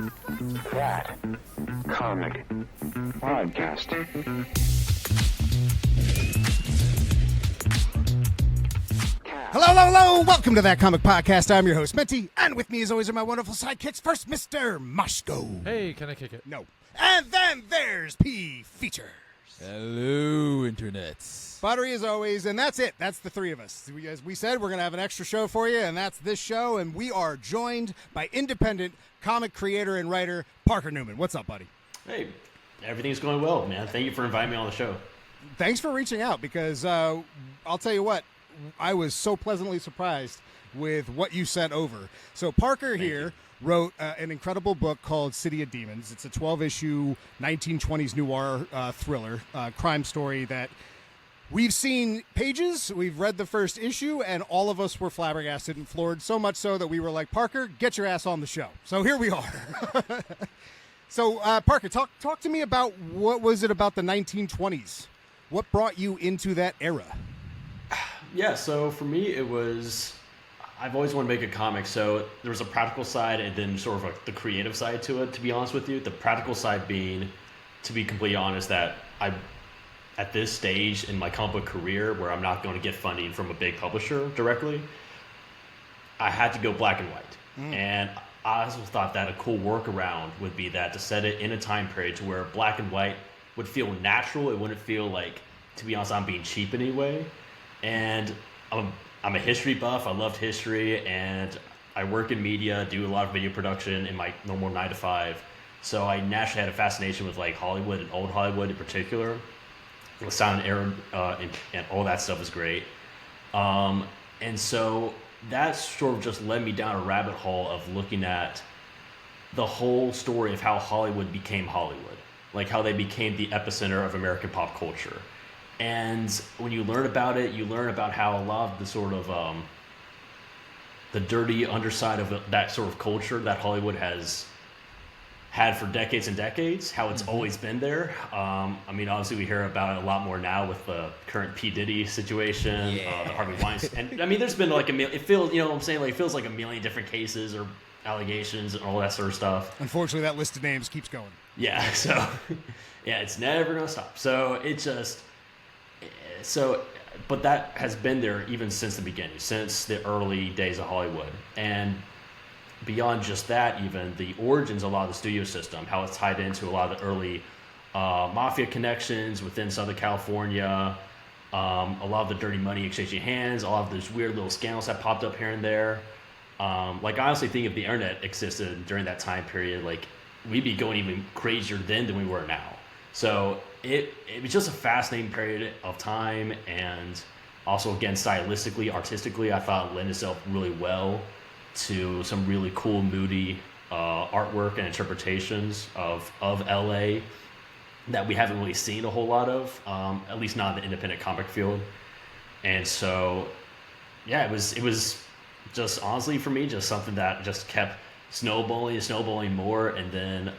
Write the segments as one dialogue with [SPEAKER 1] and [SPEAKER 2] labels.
[SPEAKER 1] That comic podcast.
[SPEAKER 2] Hello, hello, hello. Welcome to That Comic Podcast. I'm your host, Menti, and with me as always are my wonderful sidekicks. First, Mr. Moshko.
[SPEAKER 3] Hey, can I kick it?
[SPEAKER 2] No. And then there's P. Features.
[SPEAKER 4] Hello, internets.
[SPEAKER 2] Buttery as always, and that's it. That's the three of us. As we said, we're going to have an extra show for you, and that's this show, and we are joined by independent comic creator and writer Parker Newman. What's up, buddy?
[SPEAKER 5] Hey, everything's going well, man. Thank you for inviting me on the show.
[SPEAKER 2] Thanks for reaching out, because I'll tell you what, I was so pleasantly surprised with what you sent over. So Parker here wrote an incredible book called City of Demons. It's a 12-issue 1920s noir thriller, crime story that we've seen pages, we've read the first issue, and all of us were flabbergasted and floored, so much so that we were like, Parker, get your ass on the show. So here we are. So, Parker, talk to me about what was it about the 1920s? What brought you into that era?
[SPEAKER 5] Yeah, so for me, I've always wanted to make a comic, so there was a practical side and then sort of like the creative side to it, to be honest with you. The practical side being, to be completely honest, that at this stage in my comic book career where I'm not going to get funding from a big publisher directly, I had to go black and white. And I also thought that a cool workaround would be that to set it in a time period to where black and white would feel natural. It wouldn't feel like, to be honest, I'm being cheap in any way. And I'm a history buff. I loved history, and I work in media, do a lot of video production in my normal 9 to 5. So I naturally had a fascination with like Hollywood and old Hollywood in particular. The sound era and all that stuff is great. And so that sort of just led me down a rabbit hole of looking at the whole story of how Hollywood became Hollywood, like how they became the epicenter of American pop culture. And when you learn about it, you learn about how a lot of the sort of the dirty underside of that sort of culture that Hollywood has had for decades and decades, how it's always been there. I mean, obviously we hear about it a lot more now with the current P. Diddy situation, the Harvey Weinstein. And I mean, there's been like it feels, you know what I'm saying? Like, it feels like a million different cases or allegations and all that sort of stuff.
[SPEAKER 2] Unfortunately, that list of names keeps going.
[SPEAKER 5] Yeah, so, yeah, it's never going to stop. But that has been there even since the beginning, since the early days of Hollywood. And beyond just that, even the origins of a lot of the studio system, how it's tied into a lot of the early mafia connections within Southern California, a lot of the dirty money exchanging hands, a lot of those weird little scandals that popped up here and there. Like, I honestly think if the internet existed during that time period, like, we'd be going even crazier then than we were now. So it was just a fascinating period of time, and also, again, stylistically, artistically, I thought it lent itself really well to some really cool, moody artwork and interpretations of LA that we haven't really seen a whole lot of, at least not in the independent comic field. And so, yeah, it was just, honestly, for me, just something that just kept snowballing more, and then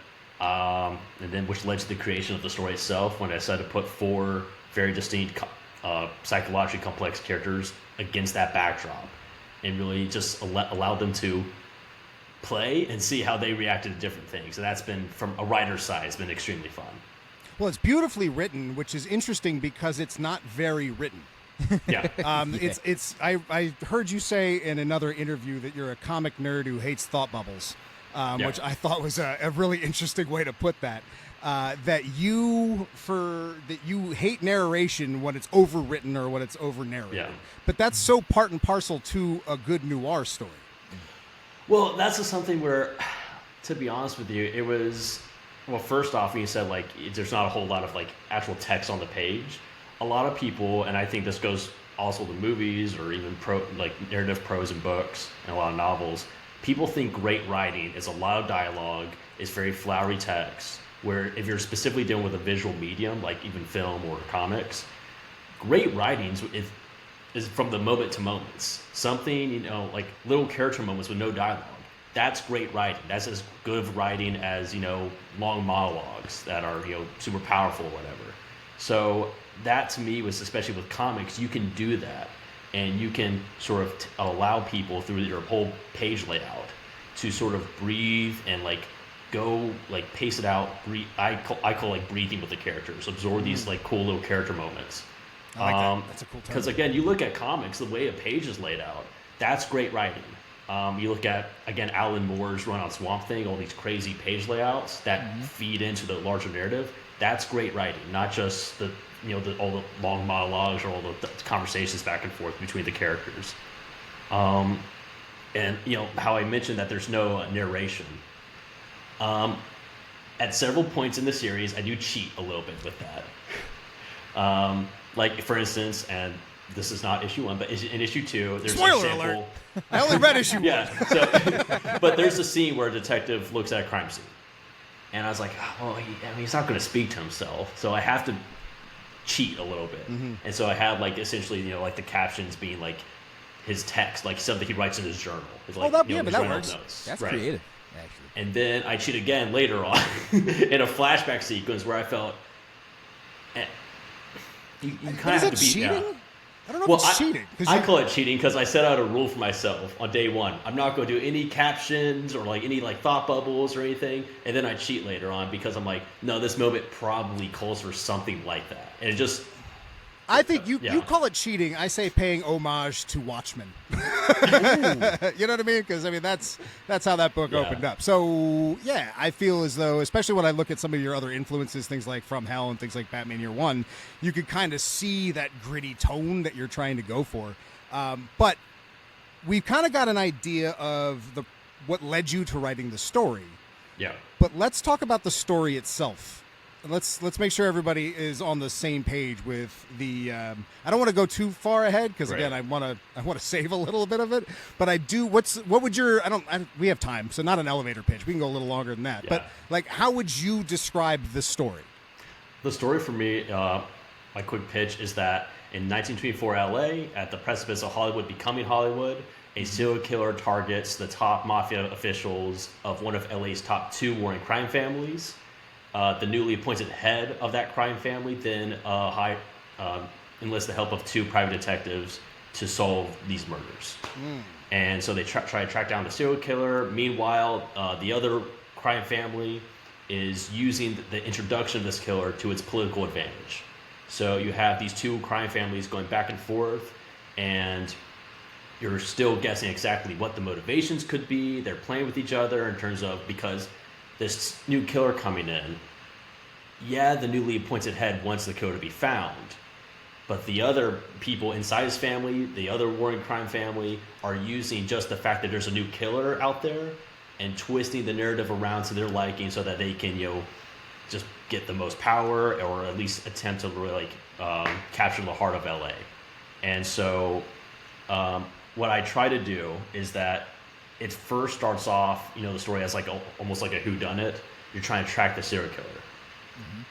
[SPEAKER 5] which led to the creation of the story itself, when I decided to put 4 very distinct, psychologically complex characters against that backdrop, and really just allowed them to play and see how they reacted to different things. And that's been, from a writer's side, it's been extremely fun.
[SPEAKER 2] Well, it's beautifully written, which is interesting because it's not very written.
[SPEAKER 5] Yeah.
[SPEAKER 2] I heard you say in another interview that you're a comic nerd who hates thought bubbles, which I thought was a really interesting way to put that. That you hate narration when it's overwritten or when it's over narrated.
[SPEAKER 5] Yeah.
[SPEAKER 2] But that's so part and parcel to a good noir story.
[SPEAKER 5] Well, that's just something where, to be honest with you, it was, well, first off, when you said, like, there's not a whole lot of, like, actual text on the page, a lot of people, and I think this goes also to movies or even narrative prose in books and a lot of novels, people think great writing is a lot of dialogue, is very flowery text, where if you're specifically dealing with a visual medium, like even film or comics, great writing is from the moment to moments. Something, like little character moments with no dialogue. That's great writing. That's as good of writing as, long monologues that are, super powerful or whatever. So that to me was, especially with comics, you can do that. And you can sort of allow people through your whole page layout to sort of breathe and go like pace it out. I call like breathing with the characters. Absorb these like cool little character moments.
[SPEAKER 2] I like that. That's a cool term.
[SPEAKER 5] Because again, you look at comics, the way a page is laid out, that's great writing. You look at again Alan Moore's run on Swamp Thing, all these crazy page layouts that feed into the larger narrative. That's great writing, not just the all the long monologues or all the conversations back and forth between the characters. And how I mentioned that there's no narration. At several points in the series, I do cheat a little bit with that. Like for instance, and this is not issue 1, but in issue 2, there's
[SPEAKER 2] Spoiler
[SPEAKER 5] an example.
[SPEAKER 2] alert! I only read issue 1.
[SPEAKER 5] Yeah, so, but there's a scene where a detective looks at a crime scene, and I was like, well, he's not going to speak to himself, so I have to cheat a little bit, and so I have like essentially, like the captions being like his text, like something he writes in his journal. It's like,
[SPEAKER 2] but that works.
[SPEAKER 5] Notes.
[SPEAKER 4] That's
[SPEAKER 5] right.
[SPEAKER 4] creative, actually.
[SPEAKER 5] And then I cheat again later on in a flashback sequence where I felt. You kind of have to be
[SPEAKER 2] cheating? I don't know if it's cheating.
[SPEAKER 5] I call it cheating because I set out a rule for myself on day 1. I'm not going to do any captions or like any like thought bubbles or anything, and then I cheat later on because I'm like, no, this moment probably calls for something like that, and it just.
[SPEAKER 2] I think you call it cheating. I say paying homage to Watchmen. You know what I mean? Because that's how that book opened up. So yeah, I feel as though, especially when I look at some of your other influences, things like From Hell and things like Batman Year One, you could kind of see that gritty tone that you're trying to go for. But we've kind of got an idea of what led you to writing the story.
[SPEAKER 5] Yeah.
[SPEAKER 2] But let's talk about the story itself. Let's make sure everybody is on the same page with the. I don't want to go too far ahead because again, I want to save a little bit of it. But I do. What would your? We have time, so not an elevator pitch. We can go a little longer than that.
[SPEAKER 5] Yeah.
[SPEAKER 2] But how would you describe the story?
[SPEAKER 5] The story for me, my quick pitch is that in 1924 LA, at the precipice of Hollywood becoming Hollywood, a serial killer targets the top mafia officials of one of LA's top 2 warring crime families. The newly appointed head of that crime family then enlists the help of 2 private detectives to solve these murders. And so they try to track down the serial killer. Meanwhile, the other crime family is using the introduction of this killer to its political advantage. So you have these 2 crime families going back and forth, and you're still guessing exactly what the motivations could be. They're playing with each other in terms of, because this new killer coming in, the newly appointed head wants the killer to be found, but the other people inside his family, the other warring crime family, are using just the fact that there's a new killer out there and twisting the narrative around to their liking so that they can, just get the most power or at least attempt to really capture the heart of LA. And so what I try to do is that it first starts off, the story as almost like a whodunit. You're trying to track the serial killer.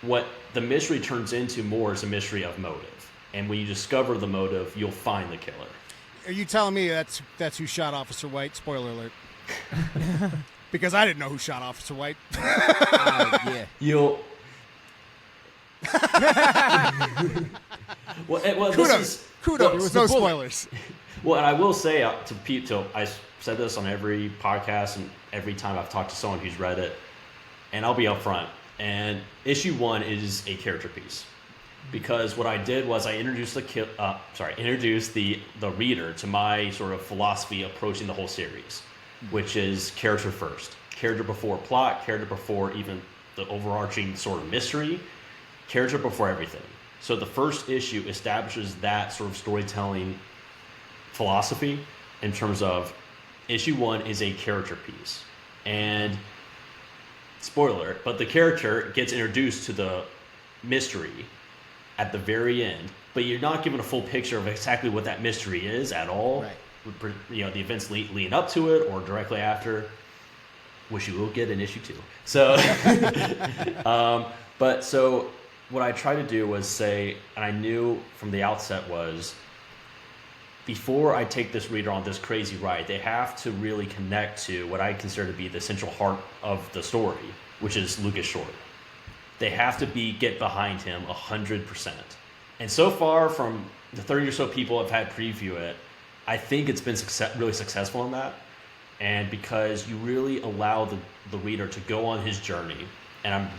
[SPEAKER 5] What the mystery turns into more is a mystery of motive. And when you discover the motive, you'll find the killer.
[SPEAKER 2] Are you telling me that's who shot Officer White? Spoiler alert. Because I didn't know who shot Officer White.
[SPEAKER 4] Yeah.
[SPEAKER 5] You'll. well,
[SPEAKER 2] kudos. No spoilers.
[SPEAKER 5] Well, and I will say to Pete, I said this on every podcast and every time I've talked to someone who's read it, and I'll be upfront. And issue 1 is a character piece, because what I did was I introduced the reader to my sort of philosophy approaching the whole series, which is character first, character before plot, character before even the overarching sort of mystery, character before everything. So the first issue establishes that sort of storytelling philosophy in terms of issue 1 is a character piece. And spoiler, but the character gets introduced to the mystery at the very end, but you're not given a full picture of exactly what that mystery is at all. Right. The events leading up to it or directly after, which you will get in issue 2. So, but so what I tried to do was say, and I knew from the outset was, before I take this reader on this crazy ride, they have to really connect to what I consider to be the central heart of the story, which is Lucas Short. They have to get behind him 100%. And so far, from the 30 or so people I've had preview it, I think it's been really successful in that. and because you really allow the reader to go on his journey. And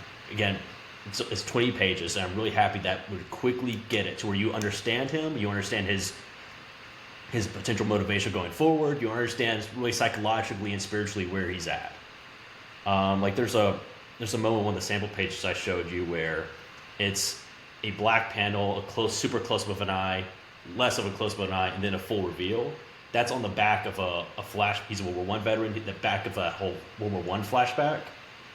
[SPEAKER 5] it's 20 pages, and I'm really happy that we quickly get it to where you understand him, you understand his potential motivation going forward, you understand really psychologically and spiritually where he's at. Like there's a moment on one of the sample pages I showed you where it's a black panel, super close up of an eye, less of a close up of an eye, and then a full reveal. That's on the back of a flash. He's a World War I veteran. The back of a whole World War I flashback,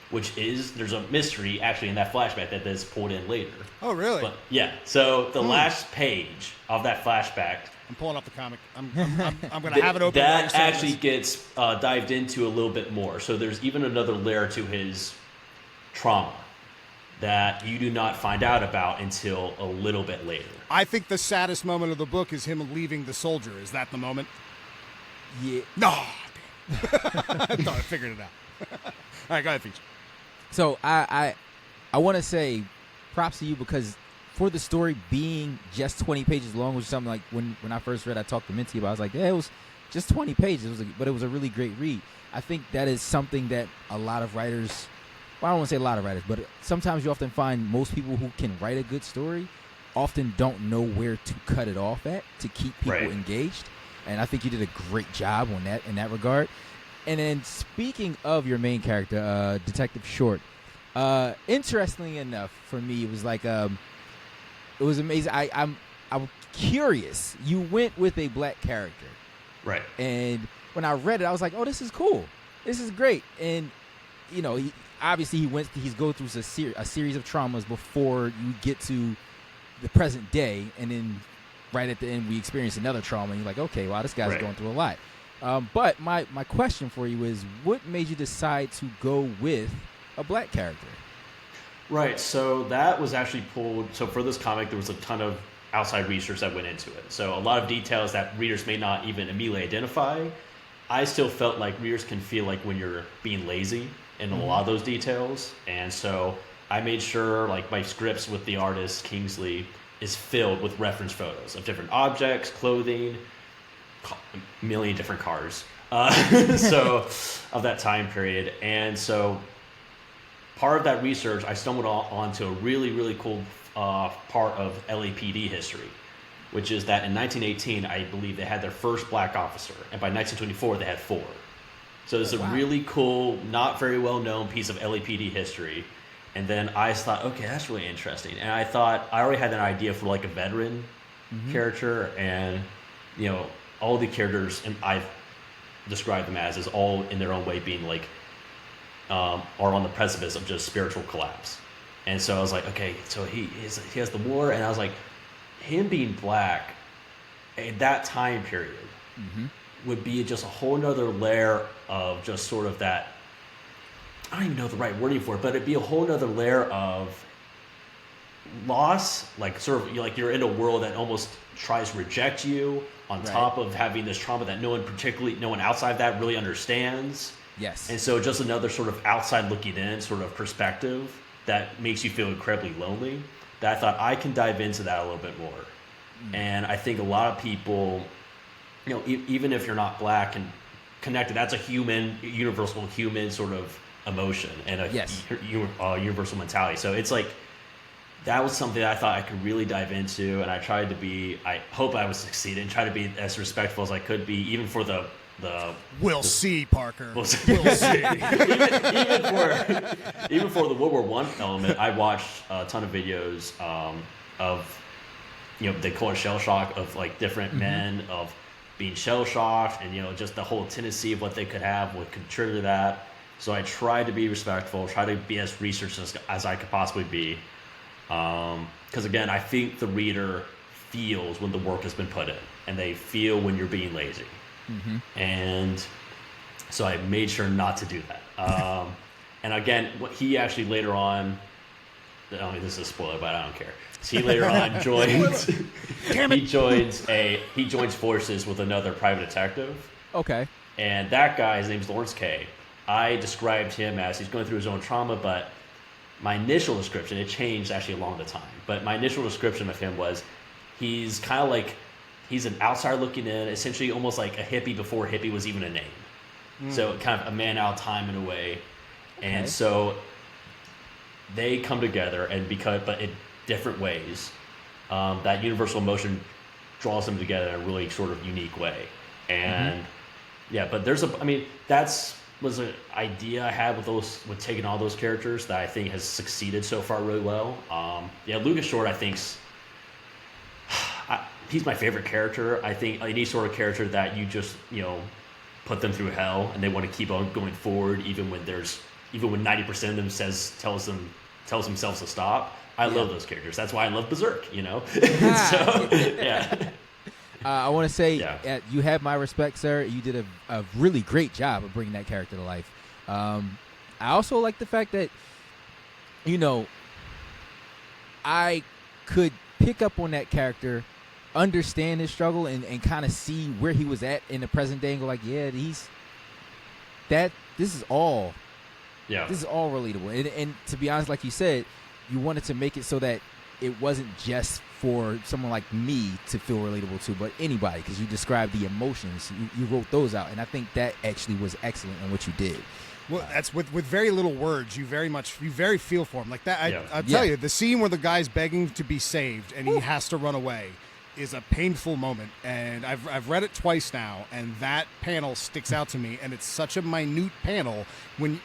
[SPEAKER 5] there's a mystery actually in that flashback that is pulled in later.
[SPEAKER 2] Oh, really?
[SPEAKER 5] But yeah. So the last page of that flashback.
[SPEAKER 2] I'm pulling up the comic. I'm going to have it open.
[SPEAKER 5] That actually gets dived into a little bit more. So there's even another layer to his trauma that you do not find out about until a little bit later.
[SPEAKER 2] I think the saddest moment of the book is him leaving the soldier. Is that the moment?
[SPEAKER 4] Yeah.
[SPEAKER 2] No. I thought I figured it out. All right, go ahead, Feature.
[SPEAKER 4] So I want to say props to you because for the story being just 20 pages long, which is something like when I first read, I talked to Minty about. I was like, yeah, it was just 20 pages, but it was a really great read. I think that is something that a lot of writers. Well, I don't want to say a lot of writers, but sometimes you often find most people who can write a good story often don't know where to cut it off at to keep people engaged. And I think you did a great job on that in that regard. And then speaking of your main character, Detective Short, interestingly enough, for me, it was like it was amazing. I'm curious. You went with a black character,
[SPEAKER 5] right?
[SPEAKER 4] And when I read it, I was like, oh, this is cool. This is great. And you know, he's go through a series of traumas before you get to the present day, and then right at the end we experience another trauma, and you're like, okay, wow, this guy's going through a lot. But my question for you is, what made you decide to go with a black character?
[SPEAKER 5] Right, so that was actually pulled. So for this comic, there was a ton of outside research that went into it. So a lot of details that readers may not even immediately identify. I still felt like readers can feel like when you're being lazy in a lot of those details. And so I made sure like my scripts with the artist, Kingsley, is filled with reference photos of different objects, clothing, a million different cars. So of that time period. And so part of that research, I stumbled onto a really, really cool part of LAPD history, which is that in 1918, I believe they had their first black officer, and by 1924, they had 4. So it's a really cool, not very well-known piece of LAPD history. And then I thought, okay, that's really interesting. And I thought, I already had an idea for like a veteran character, and, you know, all the characters, and I've described them as all in their own way being like, are on the precipice of just spiritual collapse. And so I was like, okay, so he has the war, and I was like, him being black in that time period would be just a whole nother layer of just sort of that, I don't even know the right wording for it, but it'd be a whole nother layer of loss, like sort of like you're in a world that almost tries to reject you on top of having this trauma that no one outside that really understands.
[SPEAKER 4] Yes.
[SPEAKER 5] And so just another sort of outside looking in sort of perspective that makes you feel incredibly lonely, that I thought I can dive into that a little bit more. And I think a lot of people, you know, even if you're not black and connected, that's a universal human sort of emotion and a universal mentality. So it's like, that was something that I thought I could really dive into, and I tried to be, I hope I was succeeding, try to be as respectful as I could be, even for the
[SPEAKER 2] We'll see, Parker. We'll see.
[SPEAKER 5] even for the World War I element, I watched a ton of videos of, you know, they call it shell shock, of like different men of being shell shocked, and, you know, just the whole tendency of what they could have would contribute to that. So I tried to be respectful, try to be as researched as I could possibly be. Because again, I think the reader feels when the work has been put in, and they feel when you're being lazy. And so I made sure not to do that. And again, what he actually later on, I mean, this is a spoiler, but I don't care. So he later on joins. He joins forces with another private detective.
[SPEAKER 4] Okay.
[SPEAKER 5] And that guy, his name's Lawrence K. I described him as he's going through his own trauma, but my initial description, it changed actually along the time, but my initial description of him was he's kind of like, he's an outsider looking in, essentially almost like a hippie before hippie was even a name. So kind of a man out of time in a way.
[SPEAKER 4] Okay.
[SPEAKER 5] And so they come together but in different ways. That universal emotion draws them together in a really sort of unique way. And but was an idea I had with taking all those characters that I think has succeeded so far really well. Lucas Short, I think's he's my favorite character. I think any sort of character that you just put them through hell and they want to keep on going forward, even when 90% of them tells themselves to stop. I love those characters. That's why I love Berserk. So yeah.
[SPEAKER 4] I want to say you have my respect, sir. You did a really great job of bringing that character to life. I also like the fact that, I could pick up on that character, understand his struggle, and kind of see where he was at in the present day and go like, this is all relatable. And to be honest, like you said, you wanted to make it so that it wasn't just for someone like me to feel relatable to, but anybody, because you described the emotions, you wrote those out, and I think that actually was excellent in what you did.
[SPEAKER 2] Well, that's with very little words. You very feel for him like that. I'll tell you, the scene where the guy's begging to be saved and he has to run away is a painful moment, and I've read it twice now, and that panel sticks out to me, and it's such a minute panel when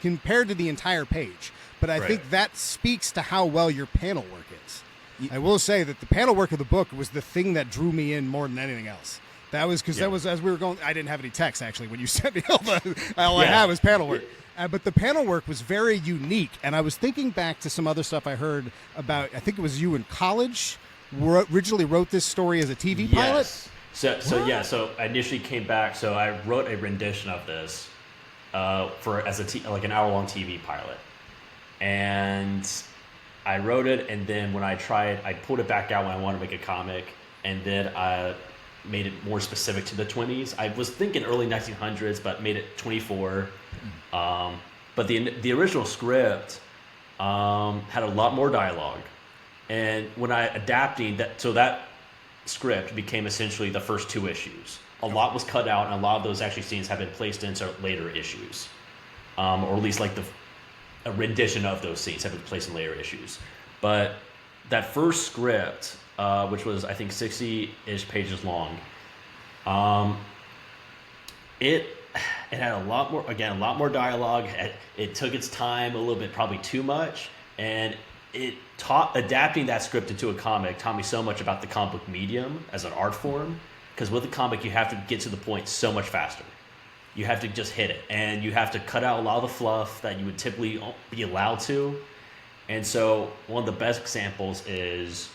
[SPEAKER 2] compared to the entire page. But I think that speaks to how well your panel work is. I will say that the panel work of the book was the thing that drew me in more than anything else. That was because that was, as we were going, I didn't have any text actually when you sent me all I had was panel work. But the panel work was very unique, and I was thinking back to some other stuff I heard about. I think it was you in college originally wrote this story as a TV pilot.
[SPEAKER 5] So I initially came back. So I wrote a rendition of this like an hour-long TV pilot. And I wrote it, and then when I pulled it back out when I wanted to make a comic, and then I made it more specific to the 20s. I was thinking early 1900s, but made it 24. But the original script had a lot more dialogue, and when I adapting that, so that script became essentially the first 2 issues. A lot was cut out, and a lot of those actually scenes have been placed into later issues, or at least like a rendition of those scenes have been placed in later issues. But that first script, which was I think 60-ish pages long, it had a lot more dialogue. It took its time a little bit, probably too much, and adapting that script into a comic taught me so much about the comic book medium as an art form, because with a comic you have to get to the point so much faster. You have to just hit it, and you have to cut out a lot of the fluff that you would typically be allowed to. And so one of the best examples is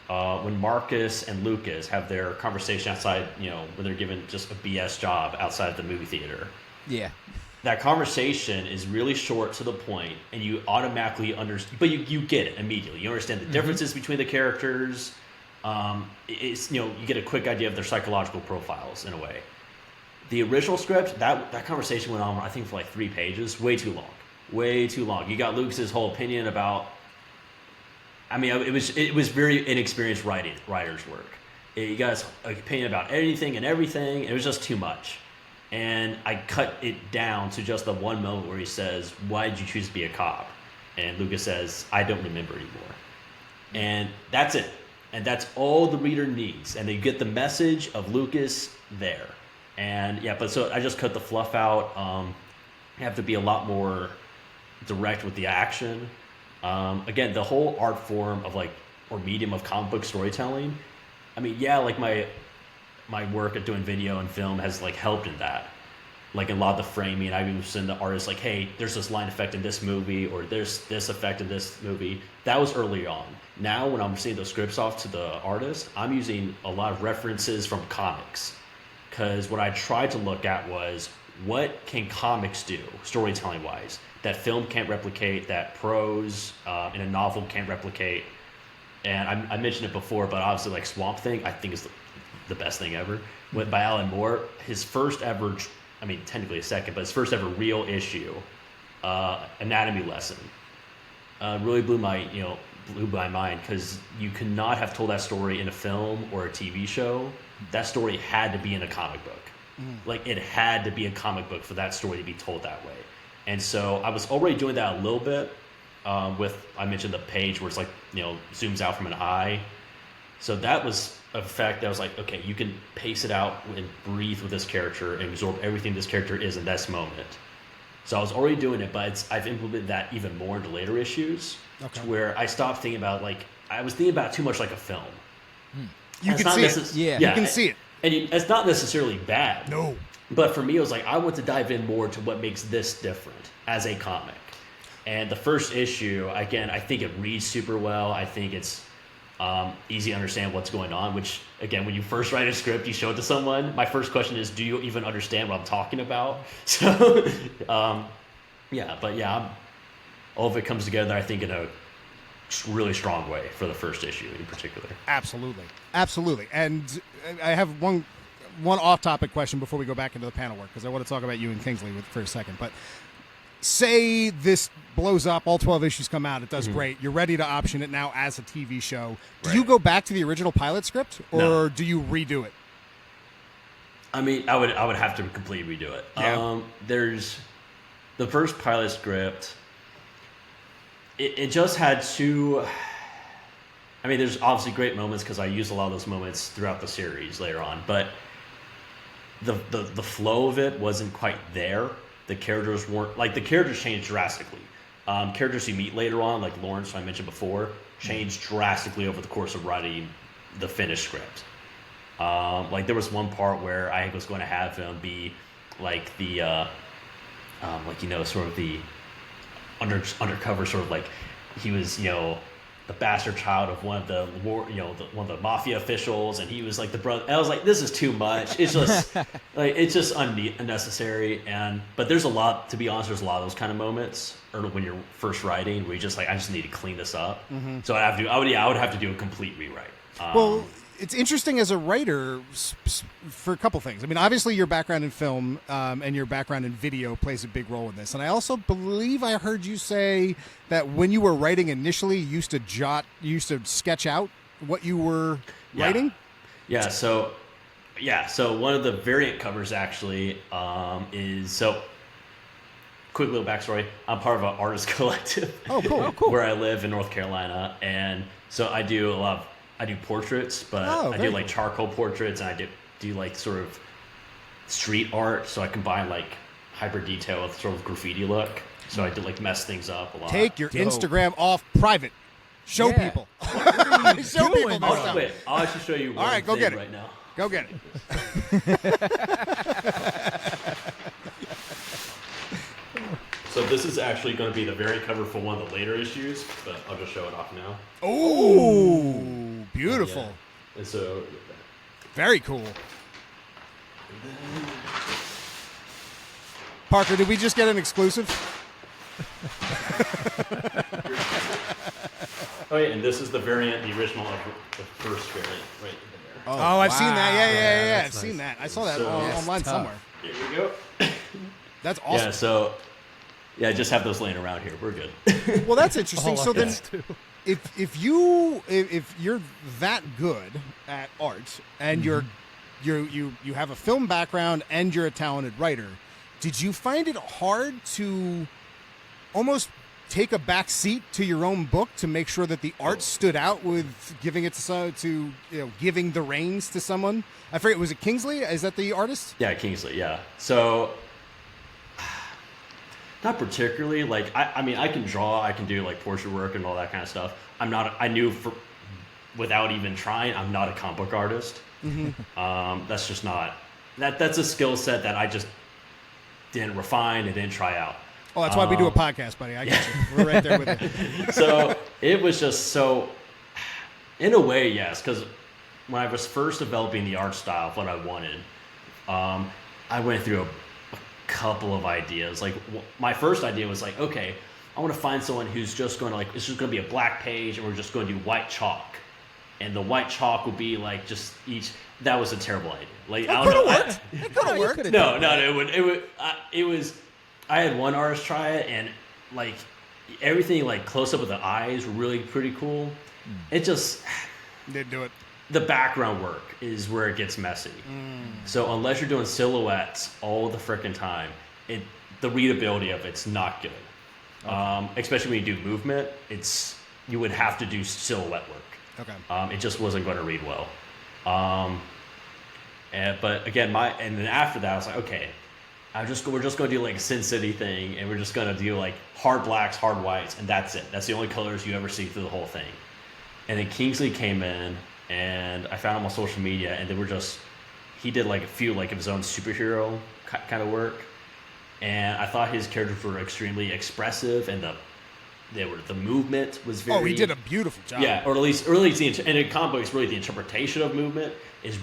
[SPEAKER 5] when Marcus and Lucas have their conversation outside, when they're given just a BS job outside the movie theater. Yeah. That conversation is really short to the point, and you automatically understand, but you get it immediately. You understand the differences between the characters. It's you get a quick idea of their psychological profiles in a way. The original script, that conversation went on, I think, for like 3 pages. Way too long. You got Lucas's whole opinion about. I mean, it was very inexperienced writer's work. You got his opinion about anything and everything. It was just too much, and I cut it down to just the one moment where he says, "Why did you choose to be a cop?" And Lucas says, "I don't remember anymore." And that's it. And that's all the reader needs, and they get the message of Lucas there. And but so I just cut the fluff out. You have to be a lot more direct with the action. Again, the whole art form of or medium of comic book storytelling. I mean, like my work at doing video and film has helped in that. Like in a lot of the framing, I even send the artists hey, there's this line effect in this movie, or there's this effect in this movie. That was early on. Now when I'm seeing those scripts off to the artist, I'm using a lot of references from comics. Because what I tried to look at was, what can comics do, storytelling-wise, that film can't replicate, that prose in a novel can't replicate. And I mentioned it before, but obviously Swamp Thing, I think is the best thing ever. By Alan Moore, his first ever, technically a second, but his first ever real issue, anatomy lesson, really blew my mind, because you could not have told that story in a film or a TV show. That story had to be in a comic book. Like it had to be a comic book for that story to be told that way. And so I was already doing that a little bit with, I mentioned the page where it's like, zooms out from an eye. So that was a fact that I was like, okay, you can pace it out and breathe with this character and absorb everything this character is in this moment. So I was already doing it, but I've implemented that even more into later issues, to where I stopped thinking about I was thinking about it too much like a film.
[SPEAKER 2] You can see it.
[SPEAKER 4] Yeah.
[SPEAKER 2] You can see it.
[SPEAKER 5] And it's not necessarily bad.
[SPEAKER 2] No.
[SPEAKER 5] But for me, it was like, I want to dive in more to what makes this different as a comic. And the first issue, again, I think it reads super well. I think it's easy to understand what's going on, which, again, when you first write a script, you show it to someone, my first question is, do you even understand what I'm talking about? So, all of it comes together, I think, in a really strong way for the first issue in particular.
[SPEAKER 2] Absolutely. And I have one off-topic question before we go back into the panel work, because I want to talk about you and Kingsley for a second. But say this blows up, all 12 issues come out, it does great. You're ready to option it now as a TV show. Do you go back to the original pilot script, or do you redo it?
[SPEAKER 5] I mean, I would have to completely redo it.
[SPEAKER 2] Yeah.
[SPEAKER 5] There's the first pilot script. It just had two. I mean, there's obviously great moments because I use a lot of those moments throughout the series later on, but the flow of it wasn't quite there. The characters weren't the characters changed drastically. Characters you meet later on, like Lawrence, who I mentioned before, changed drastically over the course of writing the finished script. There was one part where I was going to have him be like the, sort of the undercover, sort of like he was, the bastard child of one of the one of the mafia officials, and he was like the brother. And I was like, this is too much. It's just it's just unnecessary. But there's a lot, to be honest. There's a lot of those kind of moments, or when you're first writing, where you just I just need to clean this up. So I would have to do a complete rewrite.
[SPEAKER 2] Well, it's interesting as a writer for a couple things. I mean, obviously your background in film and your background in video plays a big role in this. And I also believe I heard you say that when you were writing initially, you used to sketch out what you were writing?
[SPEAKER 5] Yeah. So one of the variant covers actually is quick little backstory. I'm part of an artist collective.
[SPEAKER 2] Oh, cool.
[SPEAKER 5] Where I live in North Carolina, and so I do portraits, but I do charcoal portraits, and I do sort of street art. So I combine hyper detail with sort of graffiti look. So I did mess things up a lot.
[SPEAKER 2] Take your Instagram off private. Show people. Show people.
[SPEAKER 5] I'll actually show you.
[SPEAKER 2] All right, go get it
[SPEAKER 5] right now.
[SPEAKER 2] Go get it.
[SPEAKER 5] So this is actually going to be the variant cover for one of the later issues, but I'll just show it off now.
[SPEAKER 2] Oh, beautiful.
[SPEAKER 5] Yeah. And so...
[SPEAKER 2] Very cool. Parker, did we just get an exclusive?
[SPEAKER 5] Oh, yeah, and this is the variant, the original of the first variant right there.
[SPEAKER 2] Oh, I've seen that. Yeah. I've seen that. I saw that online somewhere.
[SPEAKER 5] Here we go.
[SPEAKER 2] That's awesome.
[SPEAKER 5] Yeah, so... Yeah, just have those laying around here. We're good.
[SPEAKER 2] Well, that's interesting. So then, if you're that good at art and you have a film background and you're a talented writer, did you find it hard to almost take a back seat to your own book to make sure that the art stood out with giving it to giving the reins to someone? I forget. Was it Kingsley? Is that the artist?
[SPEAKER 5] Yeah, Kingsley. Yeah. So. Not particularly. I mean, I can draw. I can do portrait work and all that kind of stuff. Without even trying, I'm not a comic book artist. That's just not. That's a skill set that I just didn't refine and didn't try out.
[SPEAKER 2] Oh, that's why we do a podcast, buddy. I get you. We're right there with you.
[SPEAKER 5] So it was just so. In a way, yes, because when I was first developing the art style of what I wanted, I went through a couple of ideas. My first idea was okay, I want to find someone who's just going to it's just going to be a black page and we're just going to do white chalk, and the white chalk will be just each. That was a terrible idea. I don't know.
[SPEAKER 2] It could have worked.
[SPEAKER 5] No, it was. I had one artist try it, and everything close up of the eyes were really pretty cool. It just
[SPEAKER 2] didn't do it.
[SPEAKER 5] the background work is where it gets messy. So unless you're doing silhouettes all the frickin' time, the readability of it's not good. Okay. Especially when you do movement, you would have to do silhouette work.
[SPEAKER 2] Okay.
[SPEAKER 5] It just wasn't going to read well. But again, and then after that, I was like, okay, we're just going to do like a Sin City thing, and we're just going to do like hard blacks, hard whites, and that's it. That's the only colors you ever see through the whole thing. And then Kingsley came in, and I found him on social media, and he did like a few like of his own superhero kind of work, and I thought his characters were extremely expressive, and the movement was very.
[SPEAKER 2] Oh, he did a beautiful job.
[SPEAKER 5] Yeah, or at least and in comic books, really the interpretation of movement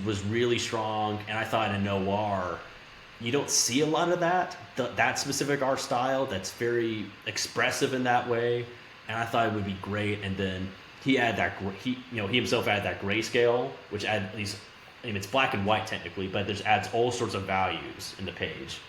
[SPEAKER 5] was really strong, and I thought in noir, you don't see a lot of that specific art style that's very expressive in that way, and I thought it would be great. And then he himself added that grayscale, which at least, I mean, it's black and white technically, but there's adds all sorts of values in the page.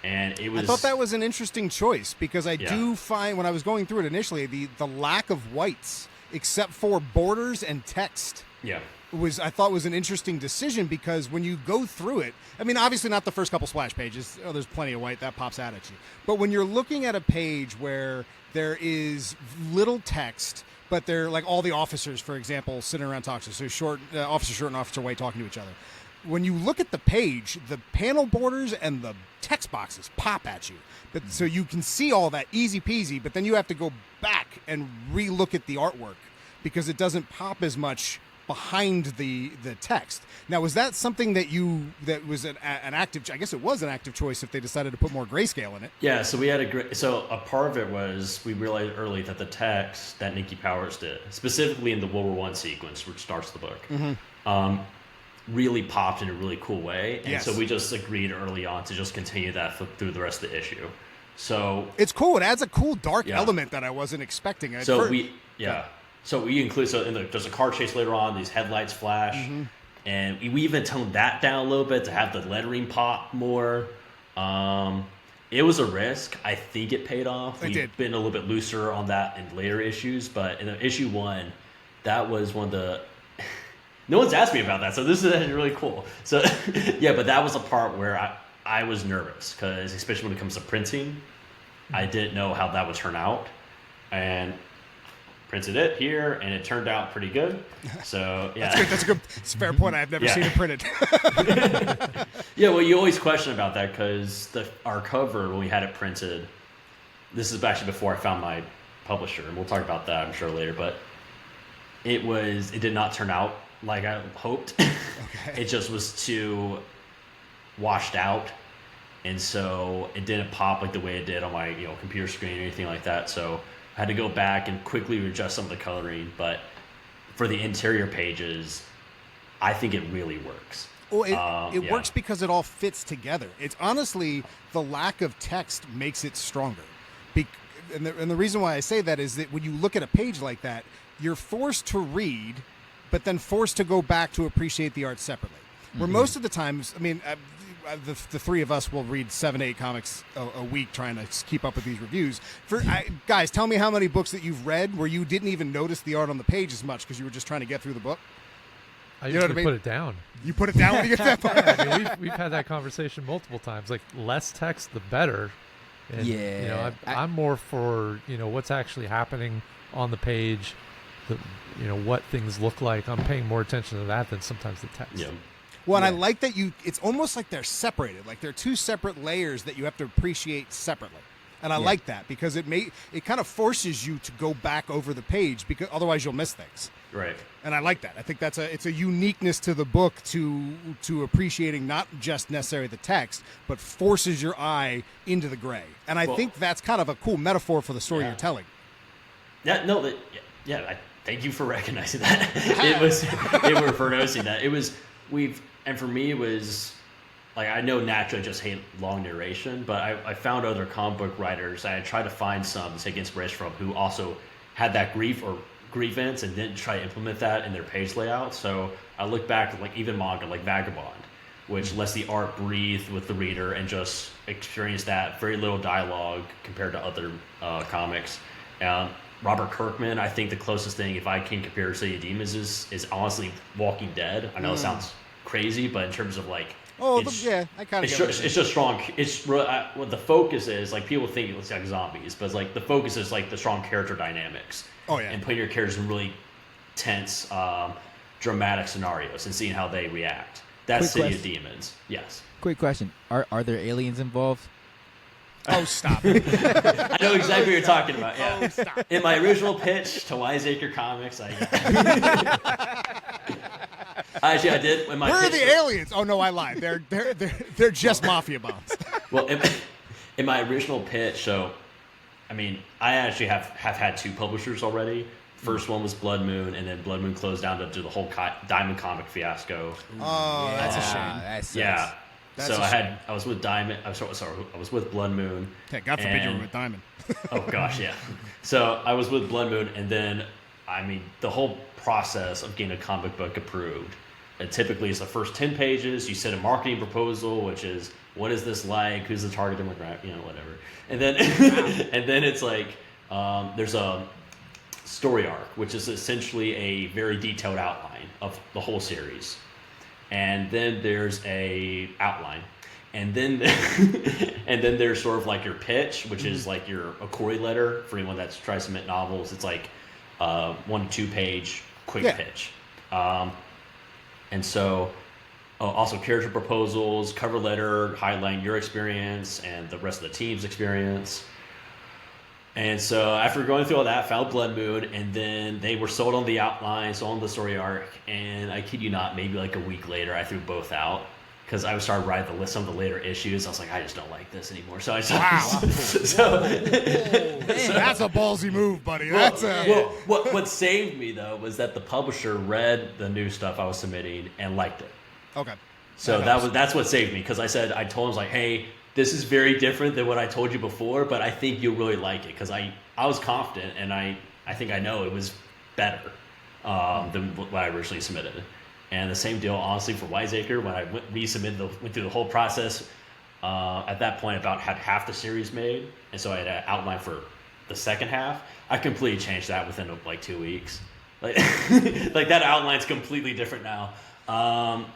[SPEAKER 5] And I
[SPEAKER 2] thought that was an interesting choice, because I do find when I was going through it initially, the lack of whites, except for borders and text, I thought was an interesting decision, because when you go through it, I mean, obviously not the first couple splash pages. There's plenty of white that pops out at you. But when you're looking at a page where there is little text, but they're like all the officers, for example, sitting around talking, so Officer Short and Officer White talking to each other. When you look at the page, the panel borders and the text boxes pop at you. But so you can see all that easy peasy, but then you have to go back and re-look at the artwork, because it doesn't pop as much behind the text. Now, was that something that was an active, I guess it was an active choice if they decided to put more grayscale in it?
[SPEAKER 5] Yeah, so we had a part of it was we realized early that the text that Nikki Powers did, specifically in the World War I sequence, which starts the book, really popped in a really cool way. And so we just agreed early on to just continue that through the rest of the issue. So
[SPEAKER 2] it's cool. It adds a cool dark element that I wasn't expecting.
[SPEAKER 5] So we include, there's a car chase later on, these headlights flash, and we even toned that down a little bit to have the lettering pop more. It was a risk. I think it paid off. We've been a little bit looser on that in later issues, but in issue 1, that was one of the... No one's asked me about that, so this is really cool. So, but that was a part where I was nervous, because especially when it comes to printing, I didn't know how that would turn out, and printed it here, and it turned out pretty good. So
[SPEAKER 2] that's a fair point. I've never seen it printed.
[SPEAKER 5] Well, you always question about that, because our cover, when we had it printed, this is actually before I found my publisher, and we'll talk about that I'm sure later, but it did not turn out like I hoped. Okay. It just was too washed out, and so it didn't pop like the way it did on my computer screen or anything like that. So I had to go back and quickly adjust some of the coloring. But for the interior pages, I think it really works.
[SPEAKER 2] Well, it works because it all fits together. It's honestly, the lack of text makes it stronger. And the reason why I say that is that when you look at a page like that, you're forced to read, but then forced to go back to appreciate the art separately. Where most of the times, I mean, the three of us will read 7 to 8 comics a week trying to keep up with these reviews. Guys, tell me how many books that you've read where you didn't even notice the art on the page as much because you were just trying to get through the book.
[SPEAKER 3] I usually put it down.
[SPEAKER 2] You put it down when you get to that part?
[SPEAKER 3] I mean, we've had that conversation multiple times. Like, less text, the better. And, I'm more for, what's actually happening on the page, what things look like. I'm paying more attention to that than sometimes the text.
[SPEAKER 5] Yeah.
[SPEAKER 2] Well, and I like that it's almost like they're separated. Like they're two separate layers that you have to appreciate separately. And I like that because it kind of forces you to go back over the page, because otherwise you'll miss things.
[SPEAKER 5] Right.
[SPEAKER 2] And I like that. I think it's a uniqueness to the book to appreciating not just necessarily the text, but forces your eye into the gray. And I think that's kind of a cool metaphor for the story you're telling.
[SPEAKER 5] Yeah, no, thank you for recognizing that. It was for noticing that. And for me, it was like, I know naturally I just hate long narration, but I found other comic book writers. I tried to find some to take inspiration from who also had that grievance and didn't try to implement that in their page layout. So I look back at like even manga like Vagabond, which lets the art breathe with the reader and just experience that very little dialogue compared to other comics. Robert Kirkman, I think the closest thing, if I can compare City of Demons, is honestly Walking Dead. I know it sounds crazy, but in terms of like,
[SPEAKER 2] I kind of.
[SPEAKER 5] It's just strong. It's what the focus is. Like people think it's like zombies, but it's like the focus is like the strong character dynamics.
[SPEAKER 2] Oh yeah,
[SPEAKER 5] and putting your characters in really tense, dramatic scenarios and seeing how they react. That's City of Demons. Yes.
[SPEAKER 4] Quick question: Are there aliens involved?
[SPEAKER 2] Oh, stop!
[SPEAKER 5] I know exactly what you're talking about. Yeah. Oh, stop. In my original pitch to Wiseacre Comics, actually I did. Where
[SPEAKER 2] are the aliens? Oh no, I lied. They're just mafia bombs.
[SPEAKER 5] Well, in my original pitch, so I mean, I actually have had 2 publishers already. First one was Blood Moon, and then Blood Moon closed down to do the whole Diamond comic fiasco.
[SPEAKER 2] Oh, that's a shame.
[SPEAKER 5] Yeah. I was with Diamond. I was with Blood Moon.
[SPEAKER 2] Hey, God forbid you were with Diamond.
[SPEAKER 5] Oh gosh, yeah. So I was with Blood Moon, and then the whole process of getting a comic book approved. And typically, it's the first 10 pages. You send a marketing proposal, which is what is this like? Who's the target demographic? Whatever. And then and then it's like there's a story arc, which is essentially a very detailed outline of the whole series. And then there's a outline, and then and then there's sort of like your pitch, which is like a query letter for anyone that tries to submit novels. It's like 1 to 2 page quick pitch, and so also character proposals, cover letter highlighting your experience and the rest of the team's experience. And so after going through all that, found Blood Moon, and then they were sold on the outline, sold on the story arc, and I kid you not, maybe like a week later, I threw both out because I started writing the list of the later issues. I was like, I just don't like this anymore. So I
[SPEAKER 2] that's a ballsy move, buddy.
[SPEAKER 5] What saved me though was that the publisher read the new stuff I was submitting and liked it.
[SPEAKER 2] Okay.
[SPEAKER 5] So that's what saved me, because I told him, like, hey, this is very different than what I told you before, but I think you'll really like it, because I was confident, and I think I know it was better than what I originally submitted. And the same deal, honestly, for Wiseacre. When I went through the whole process, at that point about had half the series made, and so I had an outline for the second half. I completely changed that within like 2 weeks. Like that outline's completely different now.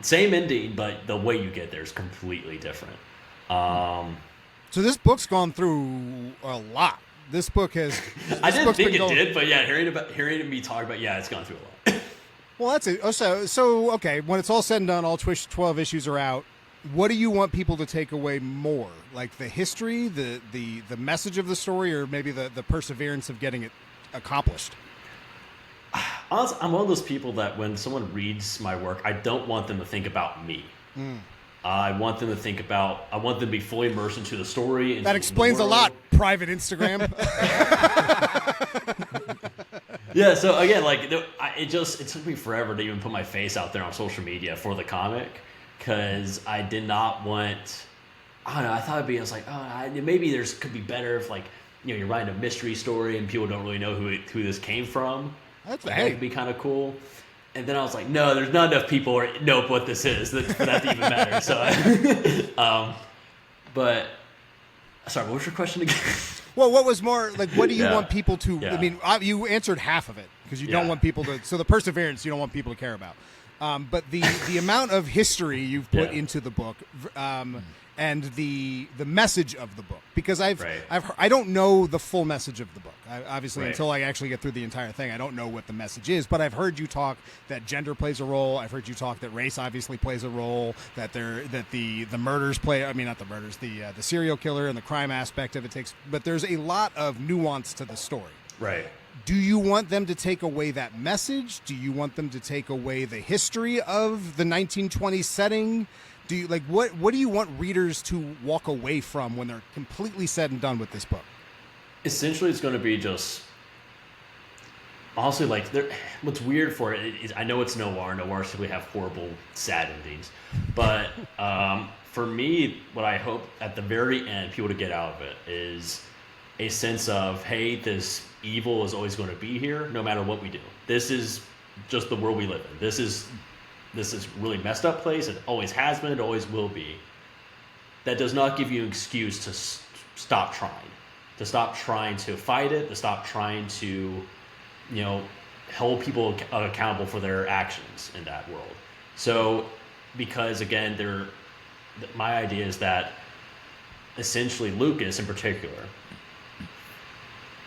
[SPEAKER 5] Same ending, but the way you get there is completely different.
[SPEAKER 2] So this book's gone through a lot. This book has.
[SPEAKER 5] I didn't think it did, but yeah, hearing me talk about, it's gone through a lot.
[SPEAKER 2] Well, that's it. So okay, when it's all said and done, all 12 issues are out. What do you want people to take away more? Like the history, the message of the story, or maybe the perseverance of getting it accomplished?
[SPEAKER 5] Honestly, I'm one of those people that when someone reads my work, I don't want them to think about me. I want them to be fully immersed into the story.
[SPEAKER 2] That explains a lot, private Instagram.
[SPEAKER 5] Yeah, so again, like it took me forever to even put my face out there on social media for the comic, because I did not want. I don't know. I was like, maybe could be better if, like, you're writing a mystery story and people don't really know who this came from. That could be kind of cool. And then I was like, no, there's not enough people know what this is for that to even matter. So, but sorry, what was your question again?
[SPEAKER 2] Well, what was more like? What do you want people to? Yeah. I mean, you answered half of it, because you don't want people to. So the perseverance you don't want people to care about. But the amount of history you've put into the book, and the message of the book, because I don't know the full message of the book. Obviously, until I actually get through the entire thing, I don't know what the message is. But I've heard you talk that gender plays a role. I've heard you talk that race obviously plays a role. That the murders play. I mean, not the murders. The serial killer and the crime aspect of it takes. But there's a lot of nuance to the story.
[SPEAKER 5] Right.
[SPEAKER 2] Do you want them to take away that message? Do you want them to take away the history of the 1920s setting? Do you what do you want readers to walk away from when they're completely said and done with this book?
[SPEAKER 5] Essentially, it's going to be just honestly, like, what's weird for it is, I know it's noir. Noir simply have horrible, sad endings, but for me, what I hope at the very end people to get out of it is a sense of, hey, this evil is always going to be here no matter what we do. This is just the world we live in. This is really messed up place. It always has been. It always will be. That does not give you an excuse to stop trying, to stop trying to fight it, to stop trying to, hold people accountable for their actions in that world. So, because again, my idea is that essentially Lucas in particular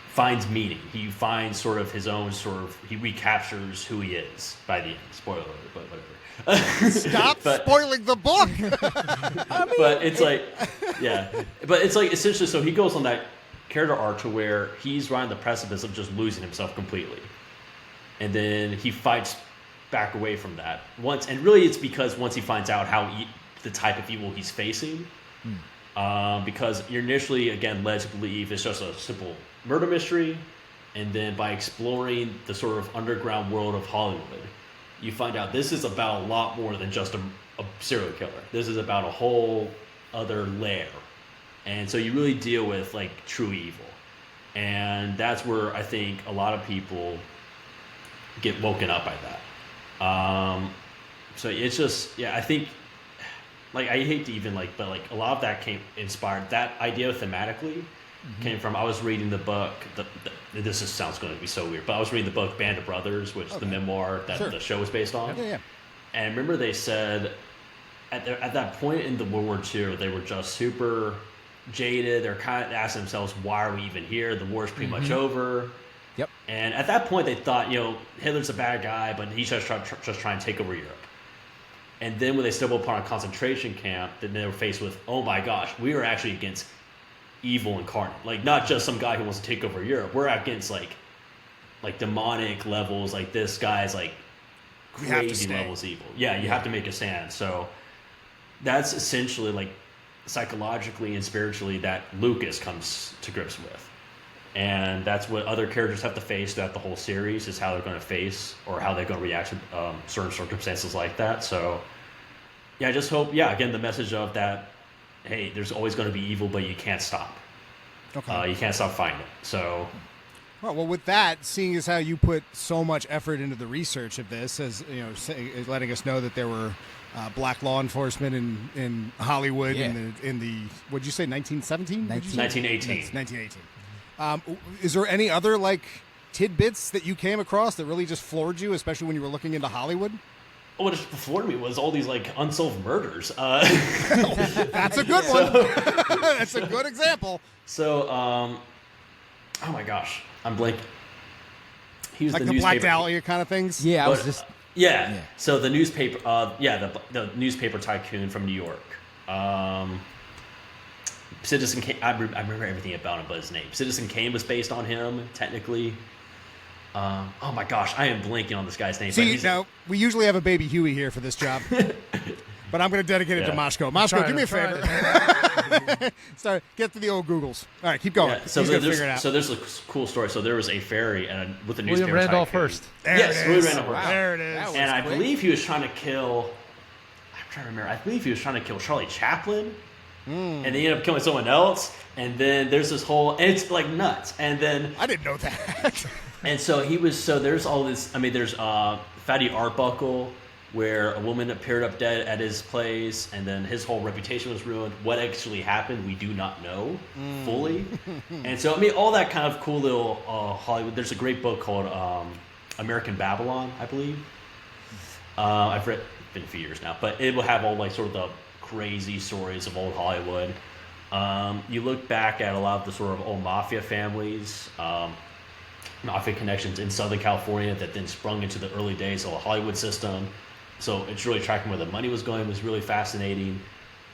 [SPEAKER 5] finds meaning. He finds sort of his own he recaptures who he is by the end. Spoiler alert, but whatever.
[SPEAKER 2] Stop spoiling the book.
[SPEAKER 5] But it's like, yeah. But it's like essentially, so he goes on that character arc to where he's right on the precipice of just losing himself completely. And then he fights back away from that and really it's because once he finds out the type of evil he's facing, because you're initially again led to believe it's just a simple murder mystery, and then by exploring the sort of underground world of Hollywood, you find out this is about a lot more than just a serial killer. This is about a whole other layer, and so you really deal with like true evil, and that's where I think a lot of people get woken up by that. So it's just, I think, like, I hate to even but like a lot of that inspired that idea thematically. Came from, I was reading the book, sounds going to be so weird, but I was reading the book Band of Brothers, which is the memoir that the show was based on.
[SPEAKER 2] Yeah.
[SPEAKER 5] And I remember they said at that point in the World War II, they were just super jaded. They're kind of asking themselves, why are we even here? The war's pretty much over.
[SPEAKER 4] Yep.
[SPEAKER 5] And at that point, they thought, Hitler's a bad guy, but he's just trying to take over Europe. And then when they stumbled upon a concentration camp, then they were faced with, oh my gosh, we are actually against evil incarnate. Like, not just some guy who wants to take over Europe. We're against like demonic levels. Like, this guy's like crazy levels evil. Yeah, you have to make a stand. So that's essentially like psychologically and spiritually that Lucas comes to grips with. And that's what other characters have to face throughout the whole series, is how they're going to face or how they're going to react to certain circumstances like that. So, I just hope, again, the message of that, hey, there's always going to be evil, but you can't stop.
[SPEAKER 2] Okay.
[SPEAKER 5] You can't stop fighting it. So,
[SPEAKER 2] well, with that, seeing as how you put so much effort into the research of this, as letting us know that there were black law enforcement in Hollywood in the what'd you say, 1917?
[SPEAKER 5] 1918.
[SPEAKER 2] 1918. Is there any other tidbits that you came across that really just floored you, especially when you were looking into Hollywood?
[SPEAKER 5] What just floored me was all these unsolved murders.
[SPEAKER 2] That's a good one. That's a good example.
[SPEAKER 5] So, oh my gosh, I'm blanking. He was
[SPEAKER 2] like
[SPEAKER 5] the
[SPEAKER 2] the
[SPEAKER 5] newspaper.
[SPEAKER 2] Black Dahlia kind of things.
[SPEAKER 4] Yeah, I was just.
[SPEAKER 5] Yeah. So the newspaper. The newspaper tycoon from New York. Citizen Kane, I remember everything about him but his name. Citizen Kane was based on him, technically. Oh my gosh, I am blanking on this guy's name.
[SPEAKER 2] See, now, we usually have a baby Huey here for this job. But I'm going to dedicate it to Moshko. Moshko, do me a favor. Get to the old Googles. All right, keep going.
[SPEAKER 5] Yeah, so there's a cool story. So there was a ferry with a newspaper
[SPEAKER 3] William Randolph
[SPEAKER 5] tycoon.
[SPEAKER 3] Hearst.
[SPEAKER 5] William Randolph Hearst.
[SPEAKER 2] There it is.
[SPEAKER 5] And I believe he was trying to kill. I'm trying to remember. I believe he was trying to kill Charlie Chaplin. And they ended up killing someone else, and then there's this whole, and it's like nuts. And then
[SPEAKER 2] I didn't know that.
[SPEAKER 5] And so there's all this. I mean, there's Fatty Arbuckle, where a woman appeared up dead at his place, and then his whole reputation was ruined. What actually happened, we do not know fully. And so, I mean, all that kind of cool little Hollywood. There's a great book called American Babylon, I believe. I've read, it's been a few years now, but it will have all sort of the crazy stories of old Hollywood. You look back at a lot of the sort of old mafia families, mafia connections in Southern California that then sprung into the early days of the Hollywood system. So it's really tracking where the money was going was really fascinating.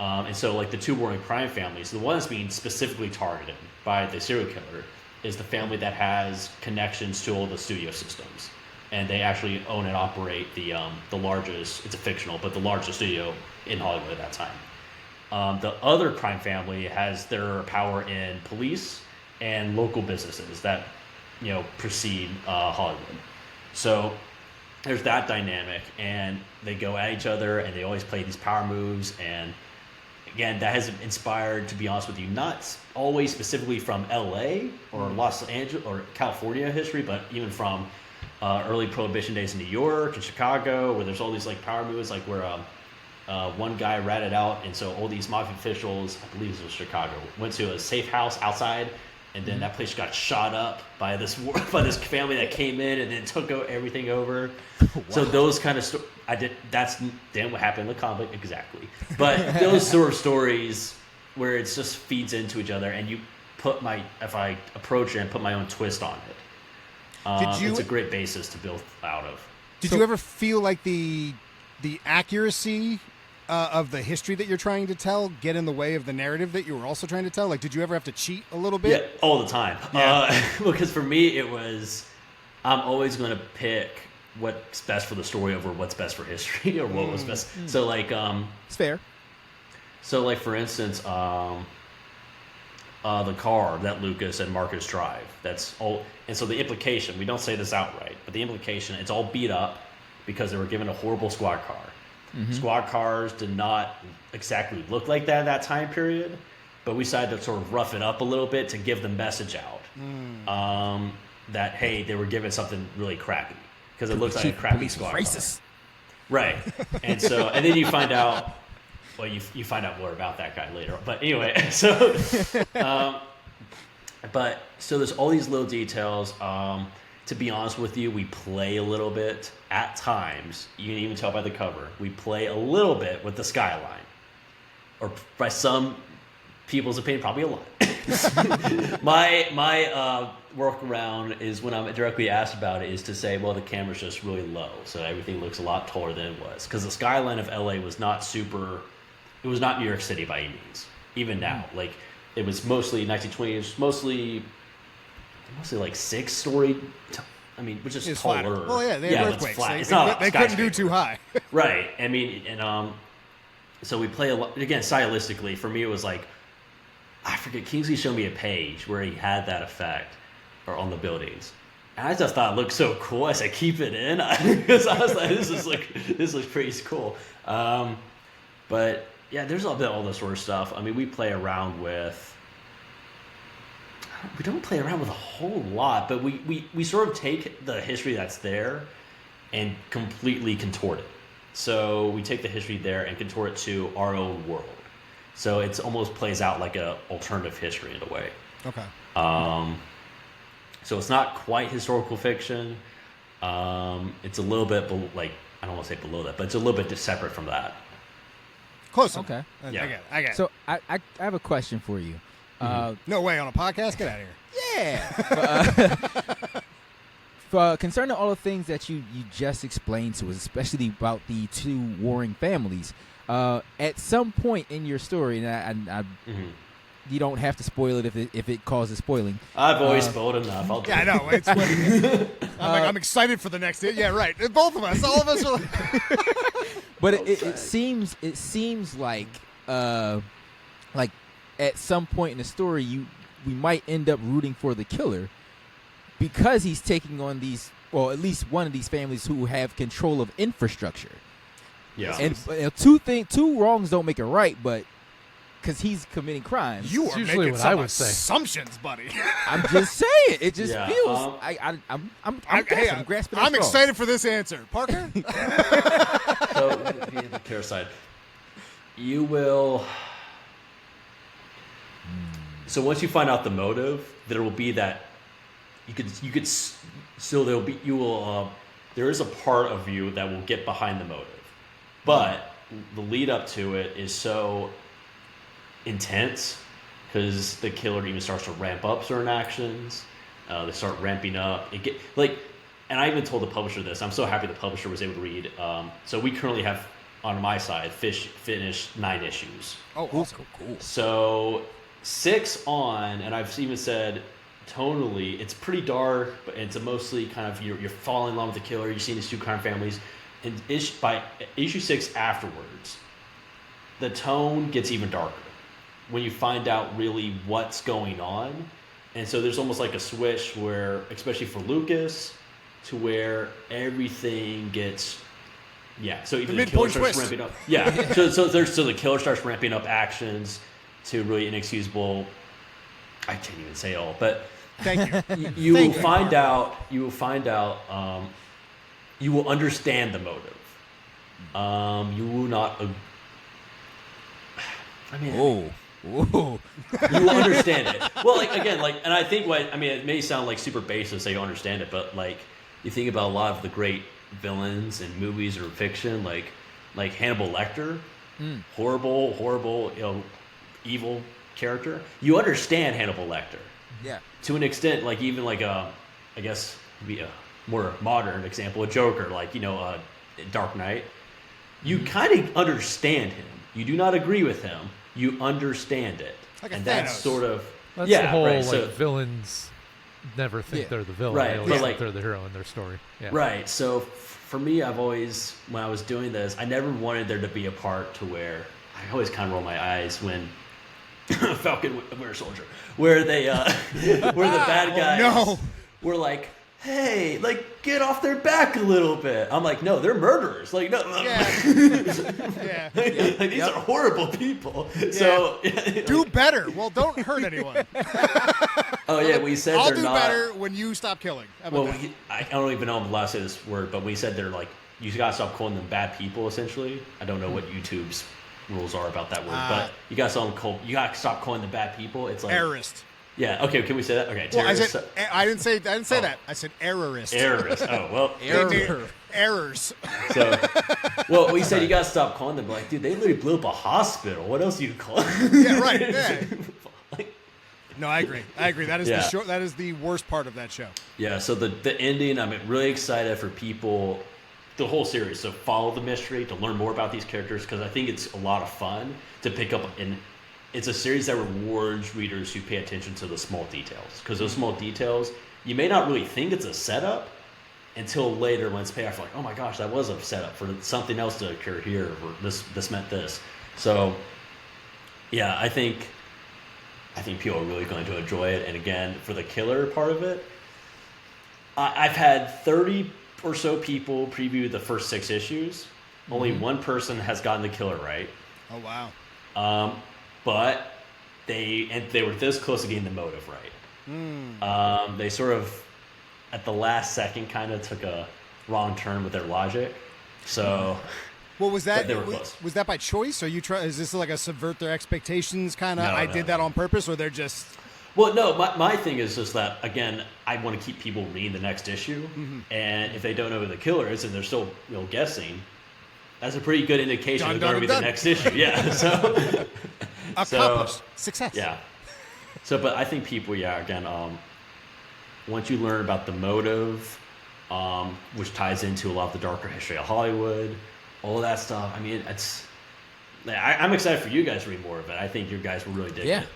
[SPEAKER 5] And so the two warring crime families, the one that's being specifically targeted by the serial killer is the family that has connections to all the studio systems. And they actually own and operate the largest, it's a fictional, but the largest studio in Hollywood at that time. The other crime family has their power in police and local businesses that, precede Hollywood. So there's that dynamic, and they go at each other, and they always play these power moves. And again, that has inspired, to be honest with you, not always specifically from LA or Los Angeles or California history, but even from early Prohibition days in New York and Chicago, where there's all these power moves, where one guy ratted out, and so all these mafia officials, I believe this was Chicago, went to a safe house outside and then that place got shot up by this family that came in and then took everything over. Wow. So those kind of that's damn what happened in the comic exactly. But those sort of stories where it just feeds into each other, and if I approach it and put my own twist on it, it's a great basis to build out of.
[SPEAKER 2] Did you ever feel like the accuracy of the history that you're trying to tell get in the way of the narrative that you were also trying to tell? Like, did you ever have to cheat a little bit?
[SPEAKER 5] Yeah, all the time. Yeah. Because for me, it was, I'm always going to pick what's best for the story over what's best for history or what was best. So, like...
[SPEAKER 4] it's fair.
[SPEAKER 5] So, like, for instance, the car that Lucas and Marcus drive, that's all... And so the implication, we don't say this outright, but the implication, it's all beat up because they were given a horrible squad car. Mm-hmm. Squad cars did not exactly look like that in that time period, but we decided to sort of rough it up a little bit to give the message out that, hey, they were given something really crappy because it looks like a crappy squad
[SPEAKER 4] racist.
[SPEAKER 5] car. Right. And so, and then you find out, well, you find out more about that guy later. But anyway, so, so there's all these little details. To be honest with you, we play a little bit at times. You can even tell by the cover. We play a little bit with the skyline, or by some people's opinion, probably a lot. My workaround is when I'm directly asked about it is to say, well, the camera's just really low, so everything looks a lot taller than it was. Because the skyline of LA was not super. It was not New York City by any means. Even now, like it was mostly 1920. It was mostly like 6-story. I mean, which is taller.
[SPEAKER 2] Flatter. Well, yeah, they had earthquakes.
[SPEAKER 5] It's not
[SPEAKER 2] they couldn't do too high.
[SPEAKER 5] Right. I mean, and so we play a lot. Again, stylistically, for me, it was like, I forget. Kingsley showed me a page where he had that effect, or on the buildings, and I just thought it looked so cool. I said, keep it in, because I was like, this looks pretty cool. But yeah, there's all this sort of stuff. I mean, we play around with. We don't play around with a whole lot, but we sort of take the history that's there and completely contort it. So we take the history there and contort it to our own world. So it almost plays out like an alternative history in a way.
[SPEAKER 2] Okay.
[SPEAKER 5] So it's not quite historical fiction. It's a little bit I don't want to say below that, but it's a little bit separate from that.
[SPEAKER 2] Close.
[SPEAKER 4] Okay.
[SPEAKER 2] Yeah. I get it.
[SPEAKER 4] So I have a question for you.
[SPEAKER 2] No way, on a podcast? Get out of here.
[SPEAKER 4] Yeah. Concerning all the things that you just explained to us, especially about the two warring families, at some point in your story, and you don't have to spoil it if it causes spoiling.
[SPEAKER 5] I've always spoiled enough. I'll do
[SPEAKER 2] I know. It's I'm excited for the next. Yeah, right. Both of us. All of us are like.
[SPEAKER 4] But it seems like at some point in the story, we might end up rooting for the killer because he's taking on these, well, at least one of these families who have control of infrastructure.
[SPEAKER 5] Yeah.
[SPEAKER 4] And two wrongs don't make it right, but because he's committing crimes.
[SPEAKER 2] You are making some assumptions, buddy.
[SPEAKER 4] I'm just saying. It just feels. I'm grasping.
[SPEAKER 2] I'm excited for this answer, Parker.
[SPEAKER 5] So, the killer side, you will. So once you find out the motive, there will be that you could still there is a part of you that will get behind the motive, but the lead up to it is so intense because the killer even starts to ramp up certain actions. They start ramping up. And I even told the publisher this. I'm so happy the publisher was able to read. So we currently have on my side finished 9 issues.
[SPEAKER 2] Oh, awesome. Cool.
[SPEAKER 5] So 6 on, and I've even said tonally, it's pretty dark, but it's mostly kind of you're falling in love with the killer. You're seeing these two crime families, and by issue 6 afterwards, the tone gets even darker when you find out really what's going on, and so there's almost like a switch where, especially for Lucas, to where everything gets. Yeah, so even the killer starts ramping up. Yeah, so the killer starts ramping up actions to really inexcusable. I can't even say it all, but
[SPEAKER 2] thank you.
[SPEAKER 5] You will find out. You will understand the motive. You will not.
[SPEAKER 4] Whoa.
[SPEAKER 5] You understand it. Well, like again, like, and I think it may sound like super basic to say you understand it, but like you think about a lot of the great villains in movies or fiction, like Hannibal Lecter, horrible, evil character. You understand Hannibal Lecter, to an extent. Like even like I guess be a more modern example, a Joker, like Dark Knight. You kind of understand him. You do not agree with him. You understand it,
[SPEAKER 2] like
[SPEAKER 5] and
[SPEAKER 2] Thanos.
[SPEAKER 5] That's sort of
[SPEAKER 3] the whole
[SPEAKER 5] right.
[SPEAKER 3] like
[SPEAKER 5] So,
[SPEAKER 3] villains never think they're the villain.
[SPEAKER 5] Right,
[SPEAKER 3] They always think they're the hero in their story. Yeah.
[SPEAKER 5] Right. So for me, I've always, when I was doing this, I never wanted there to be a part to where I always kind of roll my eyes when Falcon Winter Soldier, where they where the bad guys were like, hey, like, get off their back a little bit. I'm like, no, they're murderers. Like, no. Like, these are horrible people. Yeah. So
[SPEAKER 2] do better. Well, don't hurt anyone.
[SPEAKER 5] We said
[SPEAKER 2] I'll
[SPEAKER 5] they're
[SPEAKER 2] do
[SPEAKER 5] not
[SPEAKER 2] better when you stop killing.
[SPEAKER 5] I don't even know if I'm allowed to say this word, but we said they're like, you gotta stop calling them bad people, essentially. I don't know what YouTube's rules are about that word, but you gotta stop calling them bad people. It's like
[SPEAKER 2] terrorist.
[SPEAKER 5] Yeah. Okay. Can we say that? Okay.
[SPEAKER 2] Well, I didn't say that. I said errorist.
[SPEAKER 5] Errorist. Oh well.
[SPEAKER 2] Errors.
[SPEAKER 5] So, we said you gotta stop calling them. Like, dude, they literally blew up a hospital. What else do you call them?
[SPEAKER 2] Yeah. Right. Yeah. No, I agree. That is the short. That is the worst part of that show.
[SPEAKER 5] Yeah. So the ending, I'm really excited for people. The whole series. So follow the mystery to learn more about these characters, because I think it's a lot of fun to pick up and. It's a series that rewards readers who pay attention to the small details. Because those small details, you may not really think it's a setup until later when it's paid off. Like, oh my gosh, that was a setup for something else to occur here, or this meant this. So, yeah, I think people are really going to enjoy it. And again, for the killer part of it, I've had 30 or so people preview the first 6 issues. Only one person has gotten the killer right.
[SPEAKER 2] Oh wow.
[SPEAKER 5] But they were this close to getting the motive right. They sort of, at the last second, kind of took a wrong turn with their logic. So,
[SPEAKER 2] well, was that
[SPEAKER 5] they were close.
[SPEAKER 2] Was that by choice? Or is this like a subvert their expectations kind of?
[SPEAKER 5] No,
[SPEAKER 2] did that on purpose, or they're just?
[SPEAKER 5] Well, no. My thing is just that, again, I want to keep people reading the next issue, and if they don't know who the killer is and they're still guessing, that's a pretty good indication of going to be the next issue. Yeah. So.
[SPEAKER 2] Accomplished. Success.
[SPEAKER 5] Yeah. So, but I think people, again, once you learn about the motive, which ties into a lot of the darker history of Hollywood, all of that stuff. I mean, I'm excited for you guys to read more of it. I think you guys will really dig it.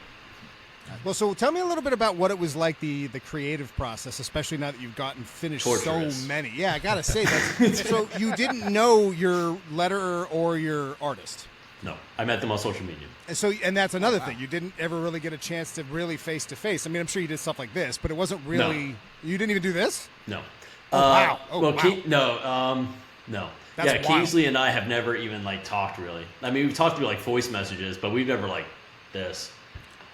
[SPEAKER 2] Well, so tell me a little bit about what it was like, the creative process, especially now that you've gotten finished
[SPEAKER 5] Torturous.
[SPEAKER 2] so many. Yeah, I gotta say that. So you didn't know your letterer or your artist.
[SPEAKER 5] No, I met them on social media.
[SPEAKER 2] And that's another thing. You didn't ever really get a chance to really face to face. I mean, I'm sure you did stuff like this, but it wasn't really. No. You didn't even do this.
[SPEAKER 5] No.
[SPEAKER 2] Oh wow. Oh
[SPEAKER 5] well,
[SPEAKER 2] wow.
[SPEAKER 5] No.
[SPEAKER 2] That's
[SPEAKER 5] wild. Kingsley and I have never even talked really. I mean, we've talked through voice messages, but we've never this.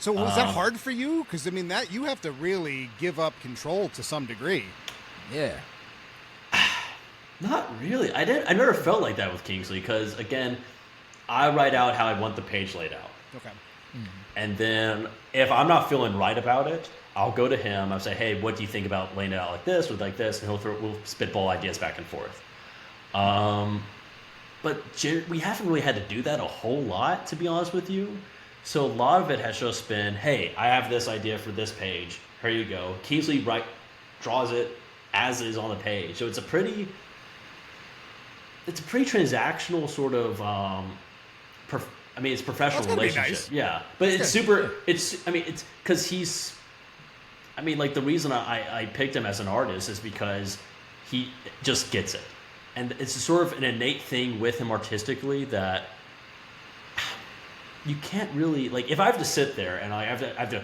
[SPEAKER 2] So was that hard for you? Because I mean, that you have to really give up control to some degree.
[SPEAKER 4] Yeah.
[SPEAKER 5] Not really. I never felt like that with Kingsley, because again, I write out how I want the page laid out.
[SPEAKER 2] Okay.
[SPEAKER 5] And then if I'm not feeling right about it, I'll go to him. I'll say, hey, what do you think about laying it out like this or like this? And we'll spitball ideas back and forth. But we haven't really had to do that a whole lot, to be honest with you. So a lot of it has just been, hey, I have this idea for this page. Here you go. Kingsley draws it as is on the page. So it's a pretty transactional sort of it's professional relationship.
[SPEAKER 2] Nice.
[SPEAKER 5] Yeah. But it's super it's because he's the reason I picked him as an artist is because he just gets it. And it's sort of an innate thing with him artistically that you can't really if I have to sit there and I have to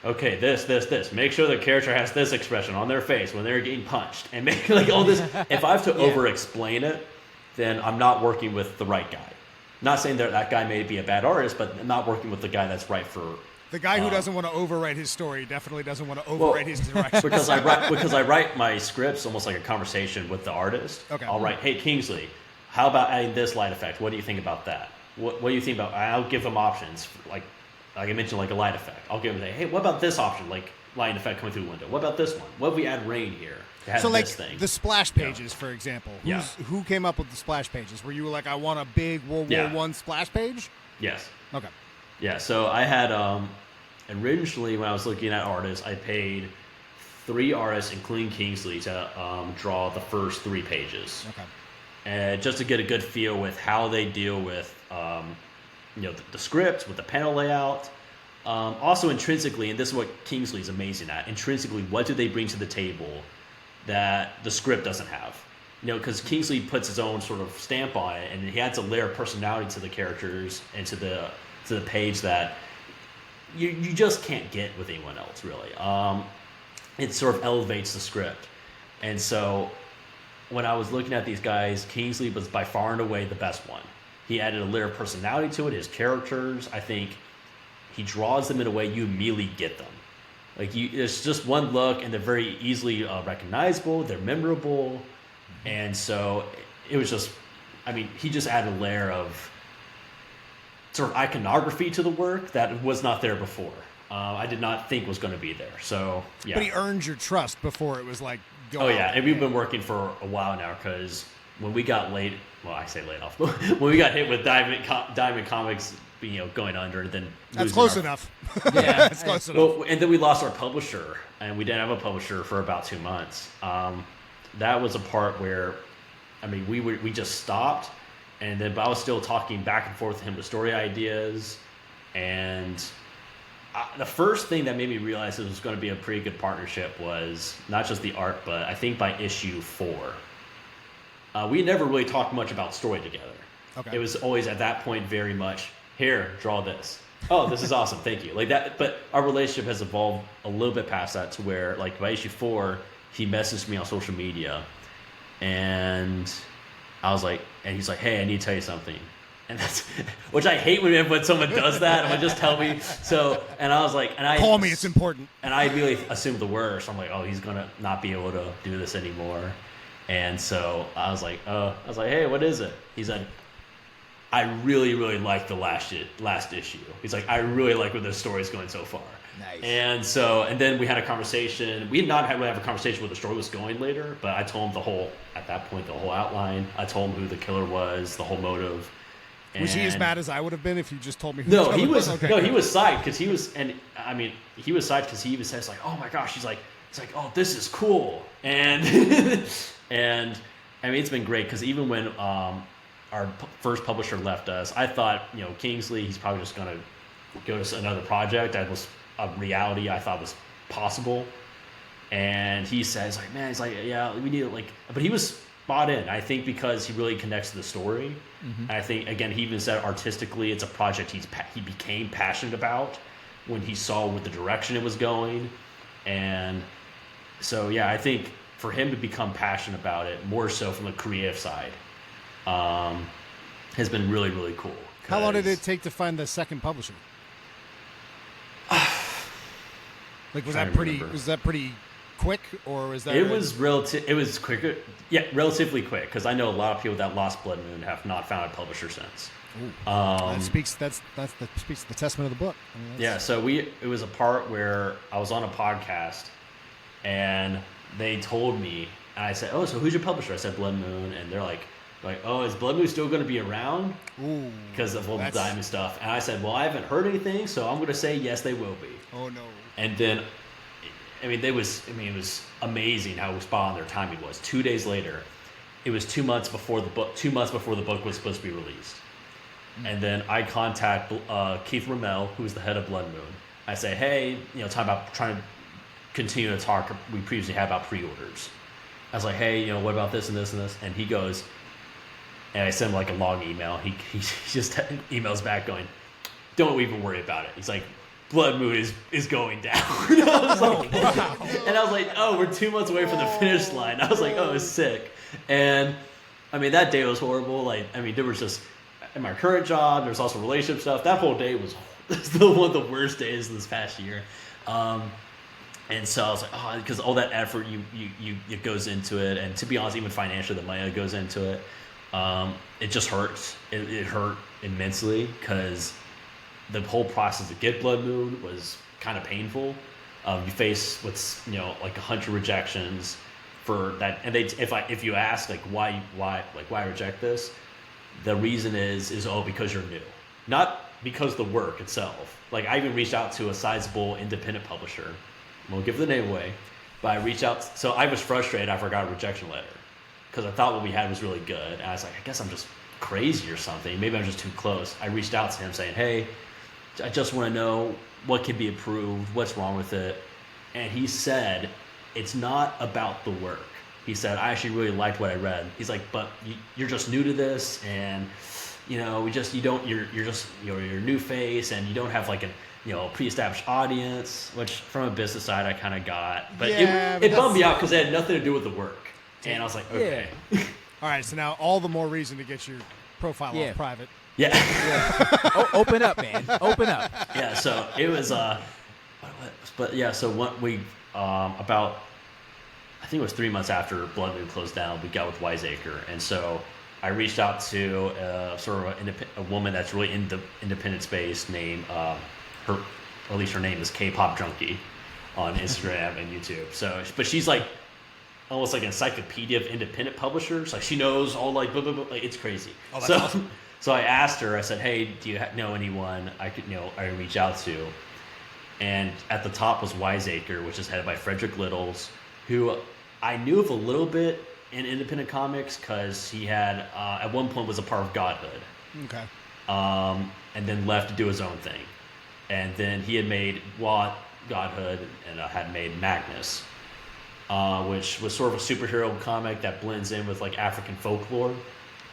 [SPEAKER 5] okay, this. Make sure the character has this expression on their face when they're getting punched, and make all this. If I have to over-explain it, then I'm not working with the right guy. Not saying that guy may be a bad artist, but I'm not working with the guy that's right for.
[SPEAKER 2] The guy who doesn't want to overwrite his story definitely doesn't want to overwrite his direction.
[SPEAKER 5] Because I write my scripts almost like a conversation with the artist.
[SPEAKER 2] Okay.
[SPEAKER 5] I'll write, hey Kingsley, how about adding this light effect? What do you think about that? What do you think about? I'll give them options like I mentioned, like a light effect. I'll give them, hey, what about this option? Like light effect coming through the window. What about this one? What if we add rain here? To have
[SPEAKER 2] So like
[SPEAKER 5] this thing?
[SPEAKER 2] the splash pages, for example.
[SPEAKER 5] Yeah.
[SPEAKER 2] Who came up with the splash pages? Were you like, I want a big World War I splash page?
[SPEAKER 5] Yes.
[SPEAKER 2] Okay.
[SPEAKER 5] Yeah. So I had originally when I was looking at artists, I paid 3 artists, including Kingsley, to draw the first 3 pages.
[SPEAKER 2] Okay.
[SPEAKER 5] And just to get a good feel with how they deal with, the script, with the panel layout. Also intrinsically, and this is what Kingsley's amazing at, intrinsically, what do they bring to the table that the script doesn't have? Because Kingsley puts his own sort of stamp on it, and he adds a layer of personality to the characters and to the page that you just can't get with anyone else, really. It sort of elevates the script. And so when I was looking at these guys, Kingsley was by far and away the best one. He added a layer of personality to it. His characters, I think, he draws them in a way you immediately get them. Like it's just one look, and they're very easily recognizable. They're memorable, and so it was just, he just added a layer of sort of iconography to the work that was not there before. I did not think was going to be there. So yeah.
[SPEAKER 2] But he earned your trust before it was like, go
[SPEAKER 5] Oh
[SPEAKER 2] out.
[SPEAKER 5] yeah, and we've been working for a while now, because when we got laid off, when we got hit with Diamond Comics, going under, and then
[SPEAKER 2] that's close enough.
[SPEAKER 4] Yeah,
[SPEAKER 2] that's close enough.
[SPEAKER 5] Well, and then we lost our publisher, and we didn't have a publisher for about 2 months. That was a part where, we just stopped, but I was still talking back and forth with him with story ideas, and the first thing that made me realize it was going to be a pretty good partnership was not just the art, but I think by issue 4, we never really talked much about story together.
[SPEAKER 2] Okay.
[SPEAKER 5] It was always at that point very much, here, draw this. Oh, this is awesome, thank you. Like that, but our relationship has evolved a little bit past that to where, like, by issue 4, he messaged me on social media, and I was like, and he's like, hey, I need to tell you something. And that's, which I hate when someone does that. And just tell me. So, and I was like,
[SPEAKER 2] call me, it's important.
[SPEAKER 5] And I immediately assumed the worst. I'm like, oh, he's gonna not be able to do this anymore. And so I was like, hey, what is it? He said, I really, really like the last issue. He's like, I really like where this story is going so far.
[SPEAKER 4] Nice.
[SPEAKER 5] And then we had a conversation. We had not really have a conversation where the story was going later, but I told him at that point, the whole outline. I told him who the killer was, the whole motive.
[SPEAKER 2] Was he as mad as I would have been if you just told me who
[SPEAKER 5] No,
[SPEAKER 2] the
[SPEAKER 5] he
[SPEAKER 2] killer
[SPEAKER 5] was.
[SPEAKER 2] Okay.
[SPEAKER 5] No, he was psyched because he was, he was psyched because he even says like, "Oh my gosh," he's like, "Oh, this is cool," and it's been great because even when our first publisher left us, I thought, Kingsley, he's probably just gonna go to another project that was a reality I thought was possible, and he says like, "Man," he's like, "Yeah, we need it," like, but he was spot in, I think, because he really connects to the story. Mm-hmm. I think, again, he even said artistically it's a project he became passionate about when he saw what the direction it was going. And so, yeah, I think for him to become passionate about it, more so from the creative side, has been really, really cool.
[SPEAKER 2] How long did it take to find the second publisher? Like, was that pretty quick, or was that?
[SPEAKER 5] It was quicker. Yeah, relatively quick, because I know a lot of people that lost Blood Moon have not found a publisher since.
[SPEAKER 2] That speaks to the testament of the book.
[SPEAKER 5] Yeah, so it was a part where I was on a podcast, and they told me, and I said, "Oh, so who's your publisher?" I said Blood Moon, and they're like, "Oh, is Blood Moon still going to be around?"
[SPEAKER 2] Ooh,
[SPEAKER 5] because of all the Diamond stuff. And I said, "Well, I haven't heard anything, so I'm going to say yes, they will be."
[SPEAKER 2] Oh no!
[SPEAKER 5] And then, it was amazing how spot on their timing was. 2 days later, it was 2 months before the book. 2 months before the book was supposed to be released. And then I contact Keith Rommel, who is the head of Blood Moon. I say, hey, talking about trying to continue to talk we previously had about pre-orders. I was like, hey, what about this and this and this? And he goes, and I send him like a long email. He just emails back going, don't even worry about it. He's like, Blood Moon is going down. And I was like, oh, we're 2 months away from the finish line. I was like, oh, it's sick. And that day was horrible. There was just, in my current job, there's also relationship stuff. That whole day was one of the worst days this past year. And so I was like, oh, because all that effort you goes into it, and to be honest, even financially, the money that goes into it, it just hurts. It hurt immensely because the whole process to get Blood Moon was kind of painful. You face what's like 100 rejections for that, and if you ask like why reject this, the reason is because you're new, not because the work itself. Like I even reached out to a sizable independent publisher. I won't give the name away, but I reached out. So I was frustrated. I forgot a rejection letter because I thought what we had was really good, and I was like, I guess I'm just crazy or something. Maybe I'm just too close. I reached out to him saying, hey, I just want to know what can be improved, what's wrong with it. And he said, it's not about the work. He said, I actually really liked what I read. He's like, but you're just new to this, and you're a new face, and you don't have like a pre-established audience, which from a business side I kind of got. But it bummed me out because it had nothing to do with the work. And I was like, okay.
[SPEAKER 2] Yeah. All right, so now all the more reason to get your profile off private.
[SPEAKER 5] Yeah.
[SPEAKER 4] Open up, man. Open up.
[SPEAKER 5] Yeah, so it was but yeah, so what we about I think it was 3 months after Blood Moon closed down, we got with Wiseacre, and so I reached out to sort of a woman that's really in the independent space named at least her name is K-pop Junkie on Instagram and YouTube. So, but she's like almost like an encyclopedia of independent publishers. Like she knows all like blah, blah, blah. Like, it's crazy.
[SPEAKER 2] Oh, that's awesome.
[SPEAKER 5] So I asked her. I said, "Hey, do you know anyone I could I reach out to?" And at the top was Wiseacre, which is headed by Frederick Littles, who I knew of a little bit in independent comics because he had at one point was a part of Godhood.
[SPEAKER 2] Okay.
[SPEAKER 5] And then left to do his own thing, and then he had made Godhood and had made Magnus, which was sort of a superhero comic that blends in with like African folklore.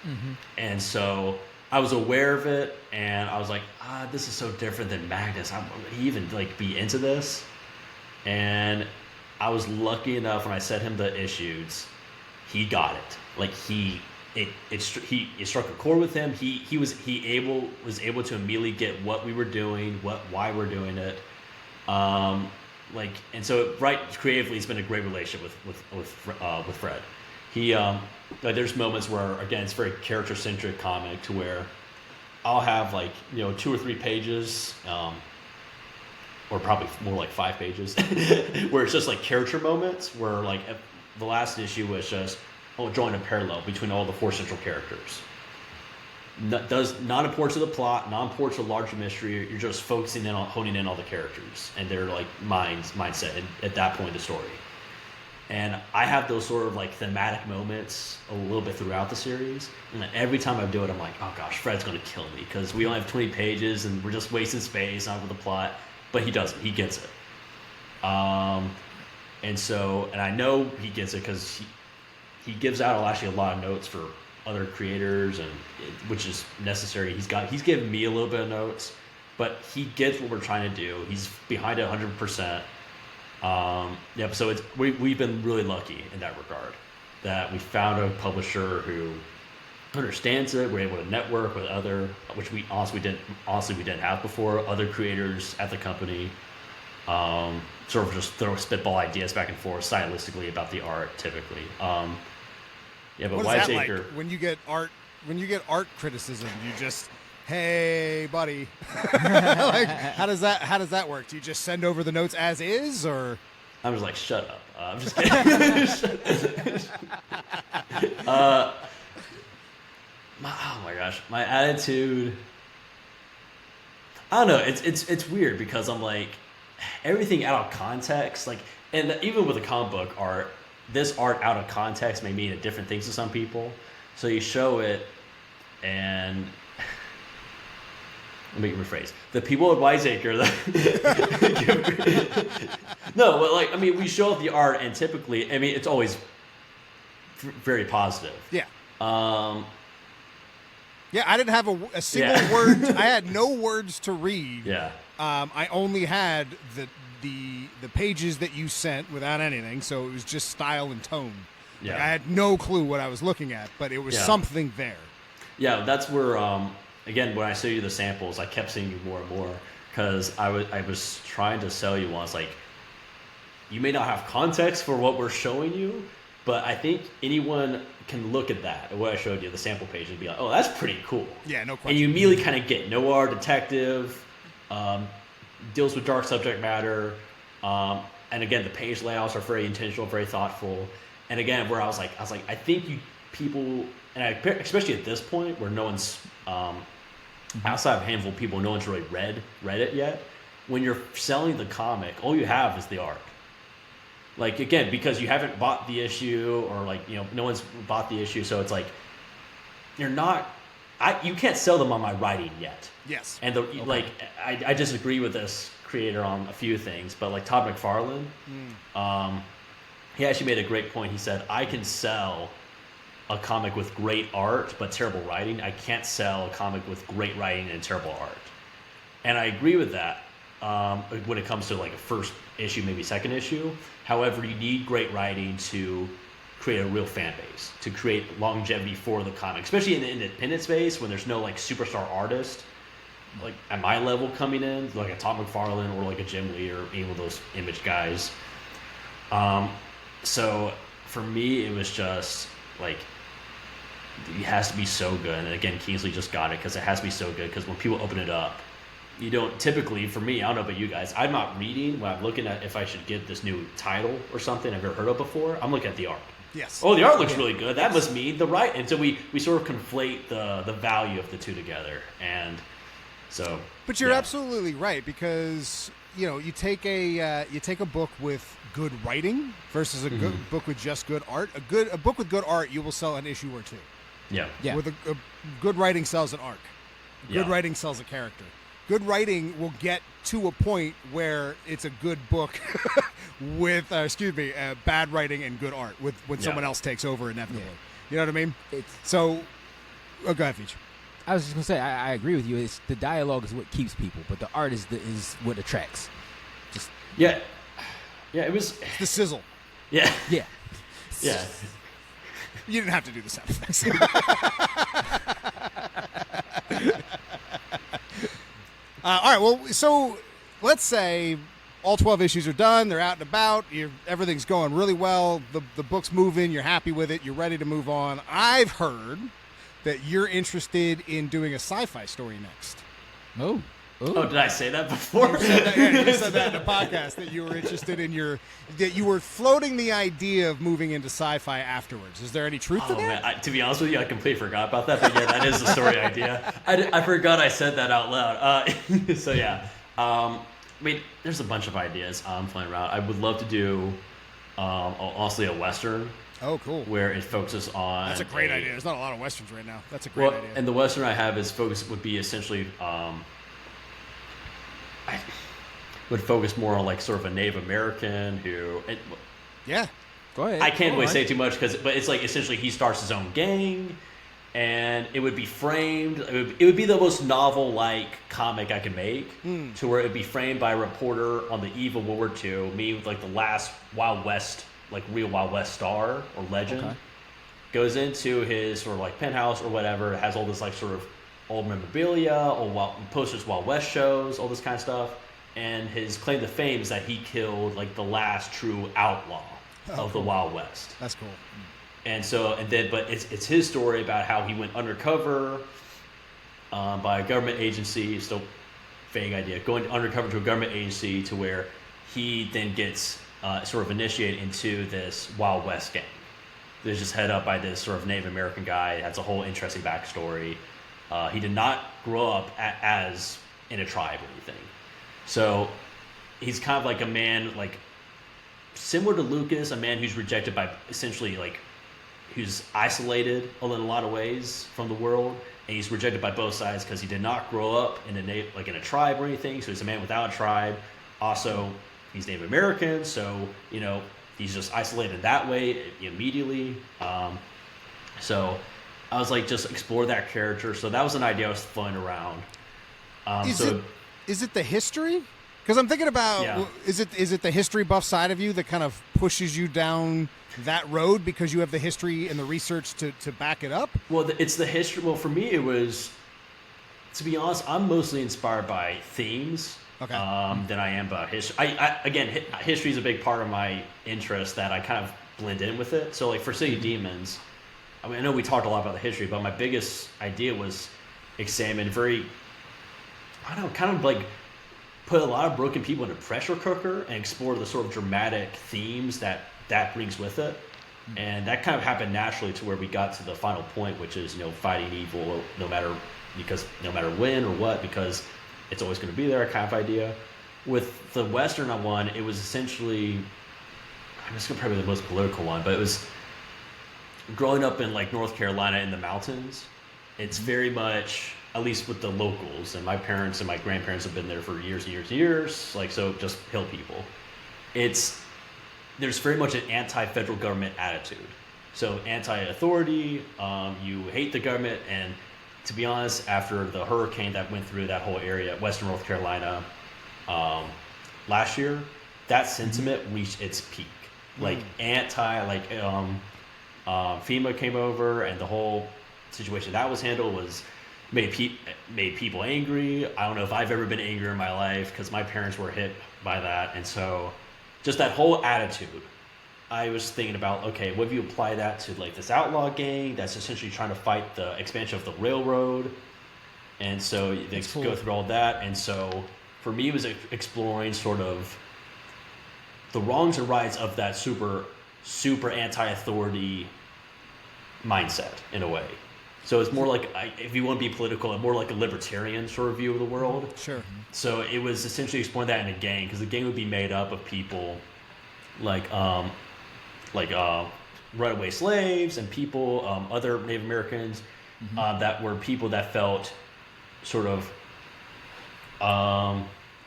[SPEAKER 5] Mm-hmm. And so I was aware of it, and I was like, this is so different than Magnus. Would he even like be into this? And I was lucky enough when I sent him the issues, he got it. Like it struck a chord with him. He was able to immediately get what we were doing, why we're doing it. And so creatively, it's been a great relationship with Fred. He there's moments where again it's very character centric comic to where I'll have 2 or 3 pages, or probably more like 5 pages, where it's just like character moments where like the last issue was just drawing a parallel between all the 4 central characters. Not important to the plot, not important to the larger mystery. You're just focusing in on honing in all the characters and their like mindset at that point in the story. And I have those sort of like thematic moments a little bit throughout the series. And every time I do it, I'm like, oh gosh, Fred's going to kill me because we only have 20 pages and we're just wasting space on with the plot. But he doesn't. He gets it. And I know he gets it because he gives out actually a lot of notes for other creators, and which is necessary. He's given me a little bit of notes, but he gets what we're trying to do. He's behind it 100%. So we've been really lucky in that regard that we found a publisher who understands it. We're able to network with other, which we didn't have before, other creators at the company. Sort of just throw spitball ideas back and forth stylistically about the art typically. But
[SPEAKER 2] what is that like when you get art criticism? You just, hey buddy, like how does that work? Do you just send over the notes as is, or
[SPEAKER 5] I'm just like, shut up. I'm just kidding. Oh my gosh, my attitude. I don't know. It's weird because I'm like everything out of context, like, and even with the comic book art. This art out of context may mean different things to some people. So you show it, and let me rephrase. The people at Wiseacre, no, but like, I mean, we show the art, and typically, I mean, it's always very positive.
[SPEAKER 2] Yeah. Yeah, I didn't have a single word. I had no words to read.
[SPEAKER 5] Yeah.
[SPEAKER 2] I only had the pages that you sent without anything, so it was just style and tone. Yeah. Like, I had no clue what I was looking at, but it was something there.
[SPEAKER 5] Yeah, that's where again, when I showed you the samples, I kept seeing you more and more because I was trying to sell you once, like, you may not have context for what we're showing you, but I think anyone can look at that, what I showed you, the sample page, and be like, oh, that's pretty cool.
[SPEAKER 2] Yeah, no question.
[SPEAKER 5] And you immediately kind of get noir, detective, deals with dark subject matter. And again, the page layouts are very intentional, very thoughtful. And again, where I was like, I think people, and especially at this point where no one's outside of a handful of people, no one's really read it yet. When you're selling the comic, all you have is the art. Like, again, because you haven't bought the issue, or like, no one's bought the issue, so it's like you can't sell them on my writing yet.
[SPEAKER 2] Yes.
[SPEAKER 5] And I disagree with this creator on a few things, but like Todd McFarlane, he actually made a great point. He said, I can sell a comic with great art but terrible writing. I can't sell a comic with great writing and terrible art. And I agree with that when it comes to like a first issue, maybe second issue. However, you need great writing to create a real fan base, to create longevity for the comic, especially in the independent space when there's no like superstar artist like at my level coming in, like a Todd McFarlane or like a Jim Lee or any of those Image guys. So for me, it was just like, it has to be so good. And again, Kingsley just got it because it has to be so good, because when people open it up, you don't typically, for me, I don't know about you guys, I'm not reading when I'm looking at if I should get this new title or something I've never heard of before. I'm looking at the art.
[SPEAKER 2] Yes.
[SPEAKER 5] Oh, the art looks really good. That must mean the right. And so we sort of conflate the value of the two together. And so. But
[SPEAKER 2] you're absolutely right, because you take a book with good writing versus a good book with just good art. A book with good art, you will sell an issue or two.
[SPEAKER 5] Yeah.
[SPEAKER 2] With a good writing sells an arc. Good writing sells a character. Good writing will get to a point where it's a good book with, bad writing and good art when someone else takes over inevitably. Yeah. You know what I mean? Go ahead, Feach.
[SPEAKER 4] I was just gonna say I agree with you. It's the dialogue is what keeps people, but the art is what attracts.
[SPEAKER 5] It was
[SPEAKER 2] it's the sizzle.
[SPEAKER 5] Yeah.
[SPEAKER 4] Yeah.
[SPEAKER 5] Yeah.
[SPEAKER 2] You didn't have to do the sound effects. All right. Well, so let's say all 12 issues are done. They're out and about. Everything's going really well. The book's moving. You're happy with it. You're ready to move on. I've heard that you're interested in doing a sci-fi story next.
[SPEAKER 4] Oh,
[SPEAKER 5] did I say that before?
[SPEAKER 2] You said that in the podcast, that you were interested in that you were floating the idea of moving into sci-fi afterwards. Is there any truth to that?
[SPEAKER 5] Man, to be honest with you, I completely forgot about that. But yeah, that is the story idea. I forgot I said that out loud. So yeah, there's a bunch of ideas flying around. I would love to do, honestly, a Western.
[SPEAKER 2] Oh, cool.
[SPEAKER 5] Where it focuses on.
[SPEAKER 2] That's a great idea. There's not a lot of Westerns right now. That's a great idea.
[SPEAKER 5] And the Western I have would be essentially. I would focus more on like sort of a Native American who.
[SPEAKER 2] Yeah. Go ahead.
[SPEAKER 5] I can't really say too much but it's like essentially he starts his own gang, and it would be framed. It would be the most novel-like comic I could make, to where it would be framed by a reporter on the eve of World War II, me with like the last Wild West, like real Wild West star or legend, goes into his sort of like penthouse or whatever. It has all this like sort of old memorabilia, old posters, Wild West shows, all this kind of stuff. And his claim to fame is that he killed like the last true outlaw of the Wild West.
[SPEAKER 2] That's cool.
[SPEAKER 5] But it's his story about how he went undercover by a government agency. Still vague idea. Going undercover to a government agency to where he then gets sort of initiated into this Wild West gang. They're just head up by this sort of Native American guy. It has a whole interesting backstory. He did not grow up as in a tribe or anything. So he's kind of like a man, like similar to Lucas, a man who's rejected by essentially like, who's isolated in a lot of ways from the world. And he's rejected by both sides because he did not grow up in a tribe or anything. So he's a man without a tribe. Also, he's Native American. So, he's just isolated that way immediately. So I was like, just explore that character. So that was an idea I was throwing around.
[SPEAKER 2] Is it the history? Because I'm thinking about, is it the history buff side of you that kind of pushes you down that road because you have the history and the research to back it up?
[SPEAKER 5] Well, it's the history. Well, for me, it was, to be honest, I'm mostly inspired by themes than I am about history. History is a big part of my interest that I kind of blend in with it. So like for City of Demons, I know we talked a lot about the history, but my biggest idea was examine kind of like put a lot of broken people in a pressure cooker and explore the sort of dramatic themes that brings with it. And that kind of happened naturally to where we got to the final point, which is, fighting evil no matter when or what, because it's always going to be there kind of idea. With the Western one, it was essentially, I'm just going to probably the most political one, but it was growing up in like North Carolina in the mountains. It's very much, at least with the locals, and my parents and my grandparents have been there for years and years and years, like, so just hill people. There's very much an anti-federal government attitude. So anti-authority, you hate the government, and to be honest, after the hurricane that went through that whole area, Western North Carolina, last year, that sentiment reached its peak. Like FEMA came over, and the whole situation that was handled was made people angry. I don't know if I've ever been angry in my life, because my parents were hit by that, and so just that whole attitude. I was thinking about, okay, what if you apply that to like this outlaw gang that's essentially trying to fight the expansion of the railroad, and so they go through all that. And so for me, it was exploring sort of the wrongs and rights of that super anti-authority mindset in a way. So it's more like, if you want to be political, more like a libertarian sort of view of the world.
[SPEAKER 2] Sure.
[SPEAKER 5] So it was essentially exploring that in a gang, because the gang would be made up of people like runaway slaves and people, other Native Americans, that were people that felt sort of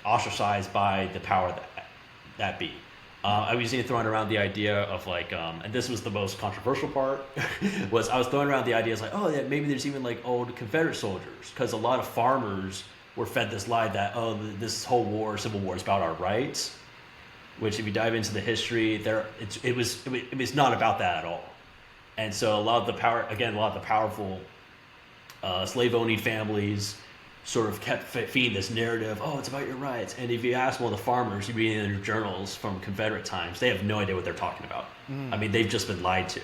[SPEAKER 5] ostracized by the power that be. I was throwing around the idea of like, and this was the most controversial part, was I was throwing around the ideas like, oh yeah, maybe there's even like old Confederate soldiers, because a lot of farmers were fed this lie that, oh, this whole Civil War is about our rights, which if you dive into the history, it was not about that at all. And so a lot of the powerful slave-owning families sort of kept feeding this narrative, oh, it's about your rights. And if you ask one of the farmers, you read in their journals from Confederate times, they have no idea what they're talking about. I mean, they've just been lied to.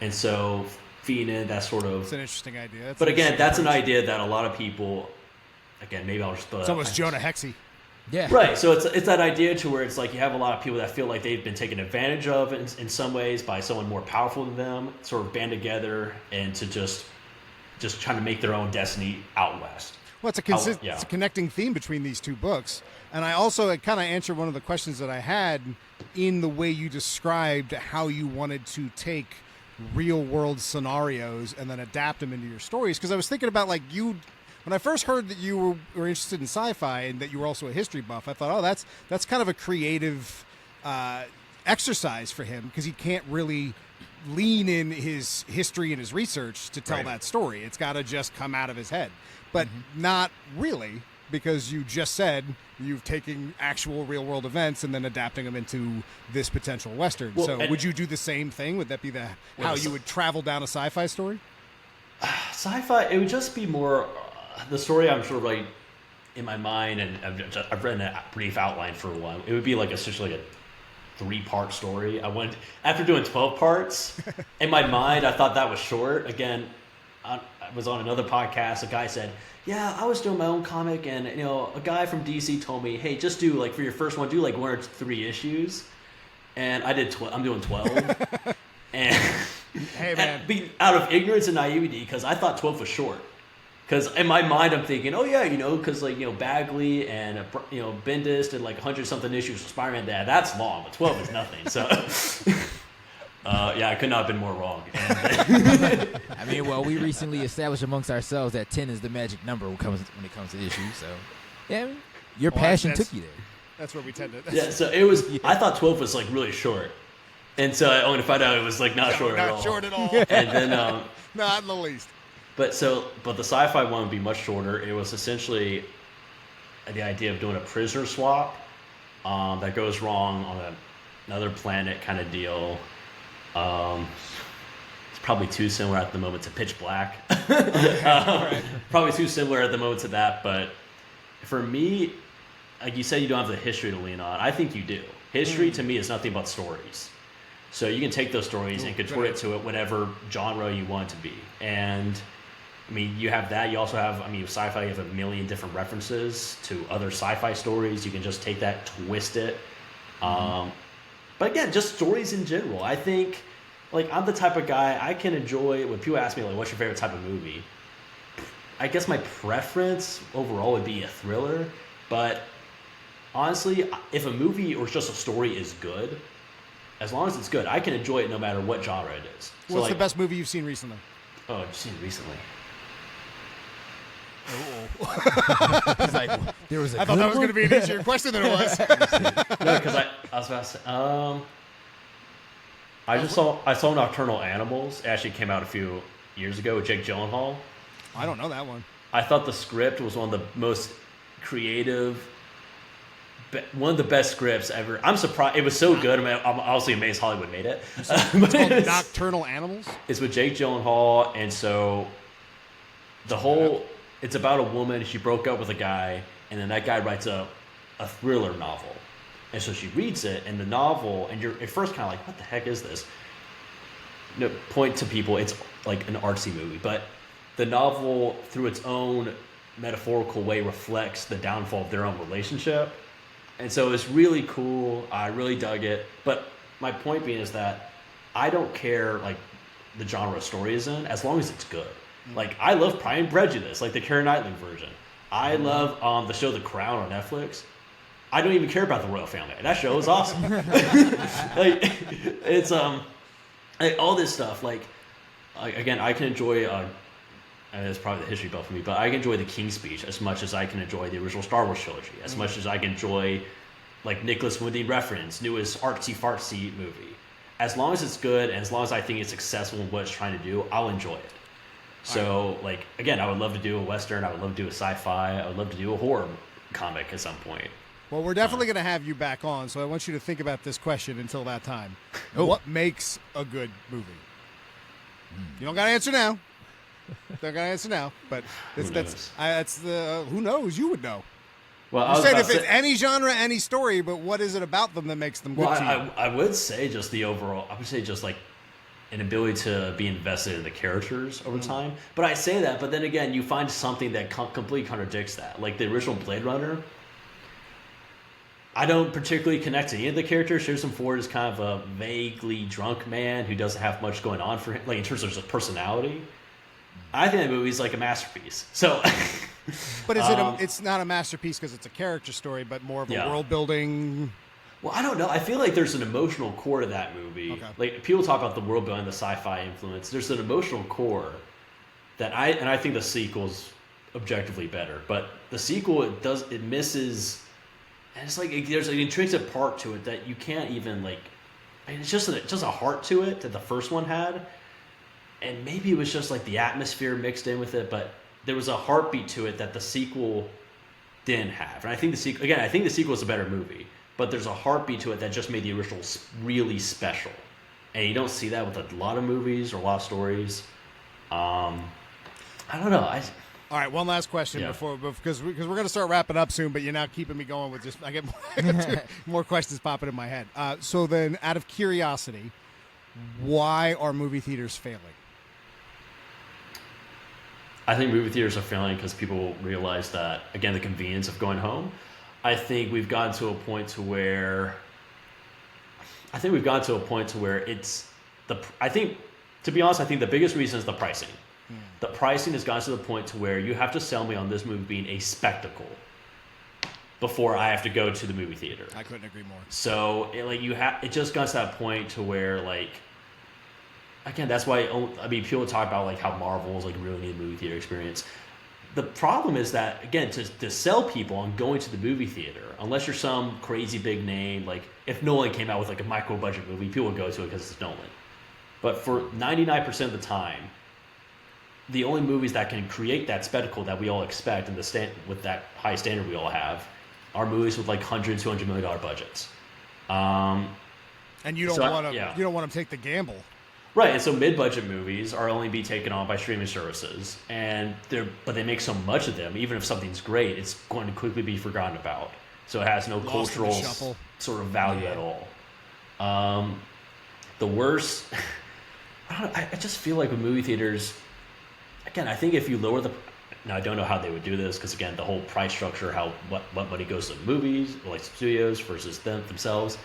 [SPEAKER 5] And so feeding in that sort of... It's
[SPEAKER 2] an interesting idea.
[SPEAKER 5] But again, that's an idea that a lot of people... Again, maybe I'll just...
[SPEAKER 2] It's almost Jonah Hexy.
[SPEAKER 4] Yeah.
[SPEAKER 5] Right. So it's that idea to where it's like you have a lot of people that feel like they've been taken advantage of in some ways by someone more powerful than them, sort of band together and to just trying to make their own destiny out west.
[SPEAKER 2] Well, it's a connecting theme between these two books. And I also kind of answered one of the questions that I had in the way you described how you wanted to take real-world scenarios and then adapt them into your stories. Because I was thinking about, like, when I first heard that you were interested in sci-fi and that you were also a history buff, I thought, oh, that's kind of a creative exercise for him, because he can't really lean in his history and his research to tell that story. It's got to just come out of his head. But not really, because you just said you've taken actual real-world events and then adapting them into this potential Western. Well, so would you do the same thing? Would that be how you would travel down a sci-fi story?
[SPEAKER 5] Sci-fi, it would just be more... the story I'm sort of like in my mind, and I've written a brief outline for one. It would be like essentially like a 3-part story. After doing 12 parts, in my mind, I thought that was short. Again, I was on another podcast. A guy said, yeah, I was doing my own comic, and a guy from DC told me, hey, just do like for your first one, do like 1 or 3 issues. And I did. I'm doing 12. And
[SPEAKER 2] hey man,
[SPEAKER 5] out of ignorance and naivety, because I thought 12 was short. Because in my mind, I'm thinking, oh yeah, because Bagley and Bendis did like 100-something issues of Spider-Man. That's long, but 12 is nothing. So, I could not have been more wrong. And,
[SPEAKER 4] I mean, well, we recently established amongst ourselves that 10 is the magic number when it comes to issues. So, yeah, I mean, your passion took you there.
[SPEAKER 2] That's where we tend to.
[SPEAKER 5] Yeah, so it was. Yeah. I thought 12 was like really short, and so I only found out it was like not short at all.
[SPEAKER 2] Not short at all.
[SPEAKER 5] And then,
[SPEAKER 2] not in the least.
[SPEAKER 5] But the sci-fi one would be much shorter. It was essentially the idea of doing a prisoner swap that goes wrong on another planet kind of deal. It's probably too similar at the moment to Pitch Black. Probably too similar at the moment to that. But for me, like you said, you don't have the history to lean on. I think you do. History to me is nothing but stories. So you can take those stories and contort it to whatever genre you want it to be. And I mean, you have that. You also have, I mean, with sci-fi, you have a million different references to other sci-fi stories. You can just take that, twist it. But again, just stories in general. I think, like, I'm the type of guy, I can enjoy, when people ask me, like, what's your favorite type of movie? I guess my preference overall would be a thriller. But honestly, if a movie or just a story is good, as long as it's good, I can enjoy it no matter what genre it is. So,
[SPEAKER 2] What's
[SPEAKER 5] like,
[SPEAKER 2] the best movie you've seen recently?
[SPEAKER 5] Oh, I've seen it recently.
[SPEAKER 4] He's like, there was a
[SPEAKER 2] I thought that was going to be an easier question than it was.
[SPEAKER 5] No, because I was about to say, I saw Nocturnal Animals. It actually came out a few years ago with Jake Gyllenhaal.
[SPEAKER 2] I don't know that one.
[SPEAKER 5] I thought the script was one of the most creative, one of the best scripts ever. I'm surprised. It was so good. I mean, I'm honestly amazed Hollywood made it.
[SPEAKER 2] It's called Nocturnal Animals?
[SPEAKER 5] It's with Jake Gyllenhaal, and so the whole, it's about a woman. She broke up with a guy, and then that guy writes a thriller novel. And so she reads it, and the novel, and you're at first kind of like, what the heck is this? No, point to people, it's like an artsy movie, but the novel, through its own metaphorical way, reflects the downfall of their own relationship. And so it's really cool. I really dug it. But my point being is that I don't care, like, the genre story is in, as long as it's good. Like, I love Pride and Prejudice, like the Keira Knightley version. I love the show The Crown on Netflix. I don't even care about the royal family. That show is awesome. Like, it's like, all this stuff. Like, again, I can enjoy. And it's probably the history buff for me, but I can enjoy The King's Speech as much as I can enjoy the original Star Wars trilogy, as much as I can enjoy, like, Nicholas Winding Refn's newest artsy-fartsy movie. As long as it's good, and as long as I think it's successful in what it's trying to do, I'll enjoy it. So, like, again, I would love to do a Western, I would love to do a sci-fi, I would love to do a horror comic at some point.
[SPEAKER 2] Well, we're definitely going to have you back on, so I want you to think about this question until that time.
[SPEAKER 4] Oh.
[SPEAKER 2] What makes a good movie? You don't got to answer now. Don't got to answer now, but that's the who knows? You would know.
[SPEAKER 5] Well,
[SPEAKER 2] You said if it's any genre, any story, but what is it about them that makes them good
[SPEAKER 5] well,
[SPEAKER 2] to you?
[SPEAKER 5] I would say just the overall. I would say just like an ability to be invested in the characters over time. But I say that, but then again, you find something that completely contradicts that. Like the original Blade Runner, I don't particularly connect to any of the characters. Harrison Ford is kind of a vaguely drunk man who doesn't have much going on for him, like in terms of just personality. I think that movie's like a masterpiece. So,
[SPEAKER 2] But is it's not a masterpiece because it's a character story, but more of a world building.
[SPEAKER 5] well, I don't know. I feel like there's an emotional core to that movie.
[SPEAKER 2] Okay.
[SPEAKER 5] Like people talk about the world building, the sci-fi influence. There's an emotional core that I think the sequel's objectively better, but the sequel it misses, and it's like there's an intrinsic part to it that you can't even like. I mean, it's just a heart to it that the first one had. And maybe it was just like the atmosphere mixed in with it, but there was a heartbeat to it that the sequel didn't have. And I think I think the sequel is a better movie, but there's a heartbeat to it that just made the original really special. And you don't see that with a lot of movies or a lot of stories. I don't know.
[SPEAKER 2] All right, one last question because we're going to start wrapping up soon, but you're now keeping me going with just I get more questions popping in my head. So then, out of curiosity, why are movie theaters failing?
[SPEAKER 5] I think movie theaters are failing because people realize that, again, the convenience of going home. I think we've gotten to a point to where it's I think, to be honest, I think the biggest reason is the pricing. The pricing has gotten to the point to where you have to sell me on this movie being a spectacle before I have to go to the movie theater.
[SPEAKER 2] I couldn't agree more.
[SPEAKER 5] So it just got to that point to where, like, again, that's why people talk about like how Marvel is like really need a movie theater experience. The problem is that, again, to sell people on going to the movie theater, unless you're some crazy big name, like if Nolan came out with like a micro budget movie, people would go to it because it's Nolan. But for 99% of the time, the only movies that can create that spectacle that we all expect and with that high standard we all have are movies with like $100, $200 million budgets. And
[SPEAKER 2] you don't want to take the gamble.
[SPEAKER 5] Right, and so mid-budget movies are only be taken on by streaming services, but they make so much of them. Even if something's great, it's going to quickly be forgotten about. So it has no cultural sort of value at all. The worst, I just feel like with movie theaters, again, I think if you lower the, now I don't know how they would do this because again, the whole price structure, what money goes to movies, or like studios versus themselves.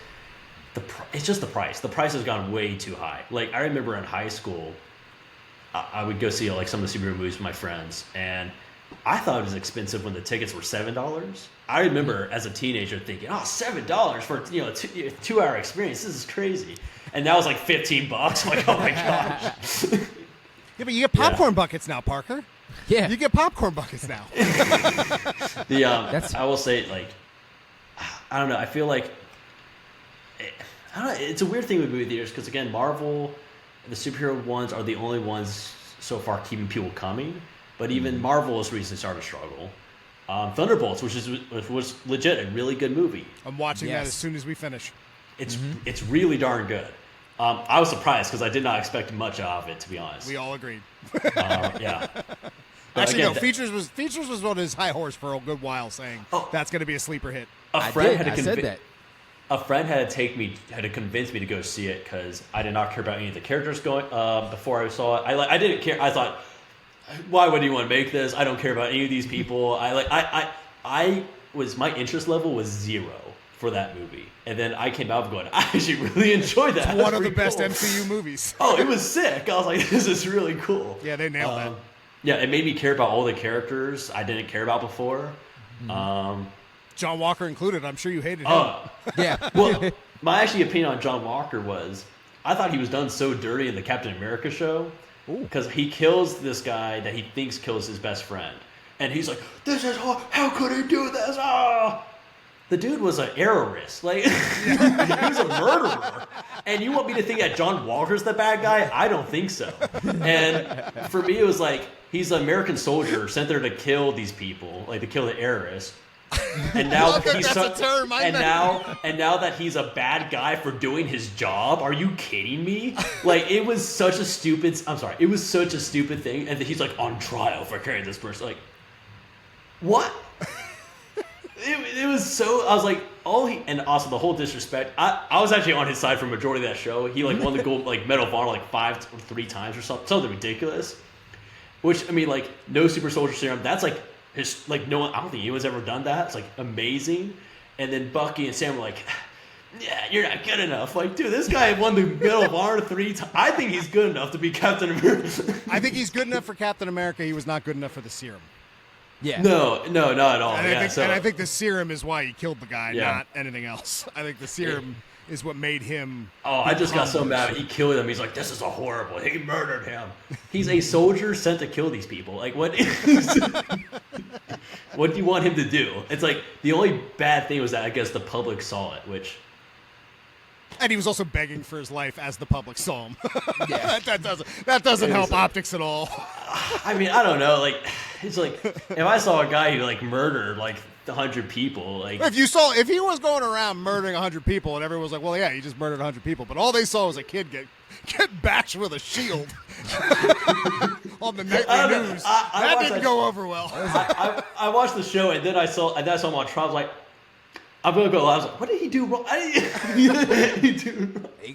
[SPEAKER 5] It's just the price. The price has gone way too high. Like I remember in high school, I would go see like some of the superhero movies with my friends, and I thought it was expensive when the tickets were $7. I remember as a teenager thinking, "Oh, $7 for a 2-hour experience. This is crazy." And now it's like $15. I'm like, "Oh my gosh."
[SPEAKER 2] Yeah, but you get popcorn buckets now, Parker.
[SPEAKER 4] Yeah.
[SPEAKER 2] You get popcorn buckets now.
[SPEAKER 5] I will say, like, I don't know. I feel like it's a weird thing with movie theaters because again, Marvel, the superhero ones are the only ones so far keeping people coming. But even Marvel has recently started to struggle. Thunderbolts, which was legit a really good movie.
[SPEAKER 2] I'm watching that as soon as we finish.
[SPEAKER 5] It's really darn good. I was surprised because I did not expect much of it, to be honest.
[SPEAKER 2] We all agreed.
[SPEAKER 5] Yeah. But
[SPEAKER 2] Actually,
[SPEAKER 5] again,
[SPEAKER 2] no. Features was on his high horse for a good while, saying that's going to be a sleeper hit.
[SPEAKER 5] A friend had
[SPEAKER 4] I said that.
[SPEAKER 5] A friend had to convince me to go see it because I did not care about any of the characters going before I saw it. I didn't care. I thought, why would you want to make this? I don't care about any of these people. My interest level was 0 for that movie, and then I came out going, I actually really enjoyed that.
[SPEAKER 2] It's one of the best MCU movies.
[SPEAKER 5] Oh, it was sick. I was like, this is really cool.
[SPEAKER 2] Yeah, they nailed that.
[SPEAKER 5] Yeah, it made me care about all the characters I didn't care about before.
[SPEAKER 2] John Walker included. I'm sure you hated him.
[SPEAKER 4] Yeah.
[SPEAKER 5] Well, my actually opinion on John Walker was I thought he was done so dirty in the Captain America show because he kills this guy that he thinks kills his best friend. And he's like, this is how could he do this? Oh. The dude was an terrorist. Like, he was a murderer. And you want me to think that John Walker's the bad guy? I don't think so. And for me, it was like, he's an American soldier sent there to kill these people, like to kill the terrorists. And now and now that he's a bad guy for doing his job, are you kidding me? Like it was such a stupid thing. And then he's like on trial for carrying this person. Like, what? It was so. I was like, and also the whole disrespect. I was actually on his side for majority of that show. He like won the gold Medal of Honor like 5 or 3 times or something ridiculous. Which I mean, like no super soldier serum. That's like his no one. I don't think anyone's ever done that. It's like amazing. And then Bucky and Sam were like, yeah, you're not good enough. Like, dude, this guy won the Medal of Honor 3 times. I think he's good enough to be Captain America.
[SPEAKER 2] I think he's good enough for Captain America. He was not good enough for the serum.
[SPEAKER 4] Yeah.
[SPEAKER 5] No, not at all.
[SPEAKER 2] And I think the serum is why he killed the guy, not anything else. I think the serum is what made him.
[SPEAKER 5] Oh, I just got so mad. He killed him. He's like, this is a horrible. He murdered him. He's a soldier sent to kill these people. Like, what do you want him to do? It's like the only bad thing was that I guess the public saw it, which.
[SPEAKER 2] And he was also begging for his life as the public saw him.
[SPEAKER 4] Yeah.
[SPEAKER 2] that doesn't help optics at all.
[SPEAKER 5] I mean, I don't know. Like, it's like if I saw a guy who like murdered like 100 people, like
[SPEAKER 2] if he was going around murdering 100 people and everyone was like, well, yeah, he just murdered 100 people, but all they saw was a kid get bashed with a shield on the nightly news. That didn't go over well.
[SPEAKER 5] I watched the show and then I saw him on trial. I was like, I'm gonna go. I was like, what did he do wrong?
[SPEAKER 4] You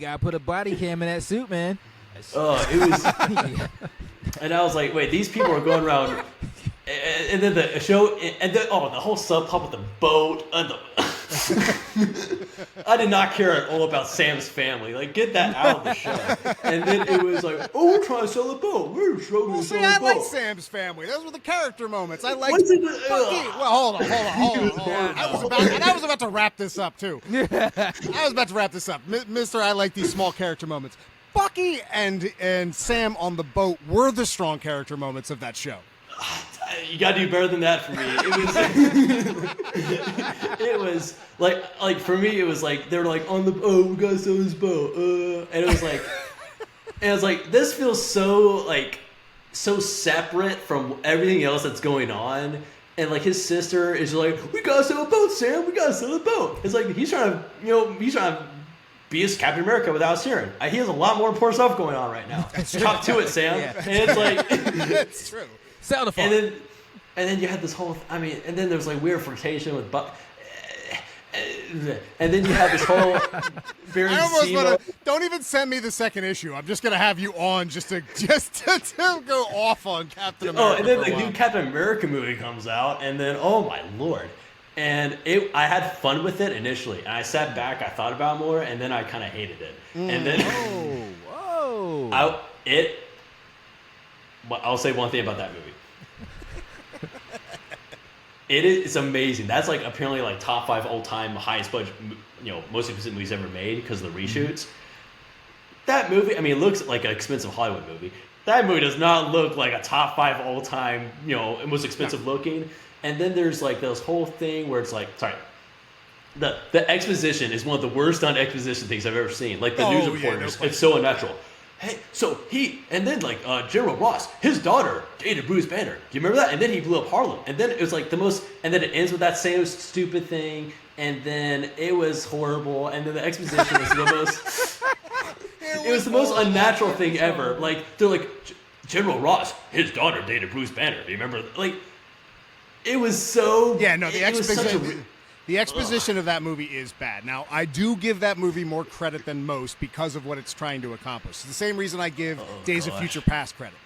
[SPEAKER 4] gotta put a body cam in that suit, man.
[SPEAKER 5] It was. And I was like, wait, these people are going around. And then the show, and then the whole subplot with the boat. And I did not care at all about Sam's family. Like, get that out of the show. And then it was like, we're trying to sell a boat. We're struggling to sell a boat.
[SPEAKER 2] I like Sam's family. Those were the character moments. I like. Well, hold on. I was about to wrap this up too. Mister. I like these small character moments. Bucky and Sam on the boat were the strong character moments of that show.
[SPEAKER 5] You gotta do better than that for me. It was like for me, it was like they were like on the we gotta sell this boat, and it was like this feels so separate from everything else that's going on. And like his sister is like, we gotta sell a boat, Sam. We gotta sell a boat. It's like he's trying to be as Captain America without serum. He has a lot more important stuff going on right now. Talk to it, Sam. Yeah. And it's like
[SPEAKER 2] that's true.
[SPEAKER 4] Sound effect.
[SPEAKER 5] And then you had this whole. And then there was like weird flirtation with and then you have this whole Baron
[SPEAKER 2] I almost
[SPEAKER 5] Zemo.
[SPEAKER 2] want to. Don't even send me the second issue. I'm just gonna have you on just to go off on Captain America.
[SPEAKER 5] Oh, and then
[SPEAKER 2] for a
[SPEAKER 5] the
[SPEAKER 2] while.
[SPEAKER 5] new Captain America movie comes out, and then oh my lord. And I had fun with it initially, and I sat back, I thought about it more, and then I kind of hated it. And then
[SPEAKER 4] Whoa.
[SPEAKER 5] I'll say one thing about that movie. It's amazing. That's like apparently like top 5 all-time highest budget, most expensive movies ever made because of the reshoots. That movie, I mean, it looks like an expensive Hollywood movie. That movie does not look like a top 5 all-time, most expensive looking. And then there's like this whole thing where it's like, the exposition is one of the worst done exposition things I've ever seen. Like the news reporters, it's so unnatural. Hey, so and then like General Ross, his daughter dated Bruce Banner. Do you remember that? And then he blew up Harlem. And then it was like and then it ends with that same stupid thing. And then it was horrible. And then the exposition was the most, it was the most unnatural thing ever. Like, they're like, General Ross, his daughter dated Bruce Banner. Do you remember? Like, it was so...
[SPEAKER 2] Yeah, no, the
[SPEAKER 5] it was such
[SPEAKER 2] exposition... The exposition of that movie is bad. Now, I do give that movie more credit than most because of what it's trying to accomplish. It's the same reason I give Days of Future Past credit.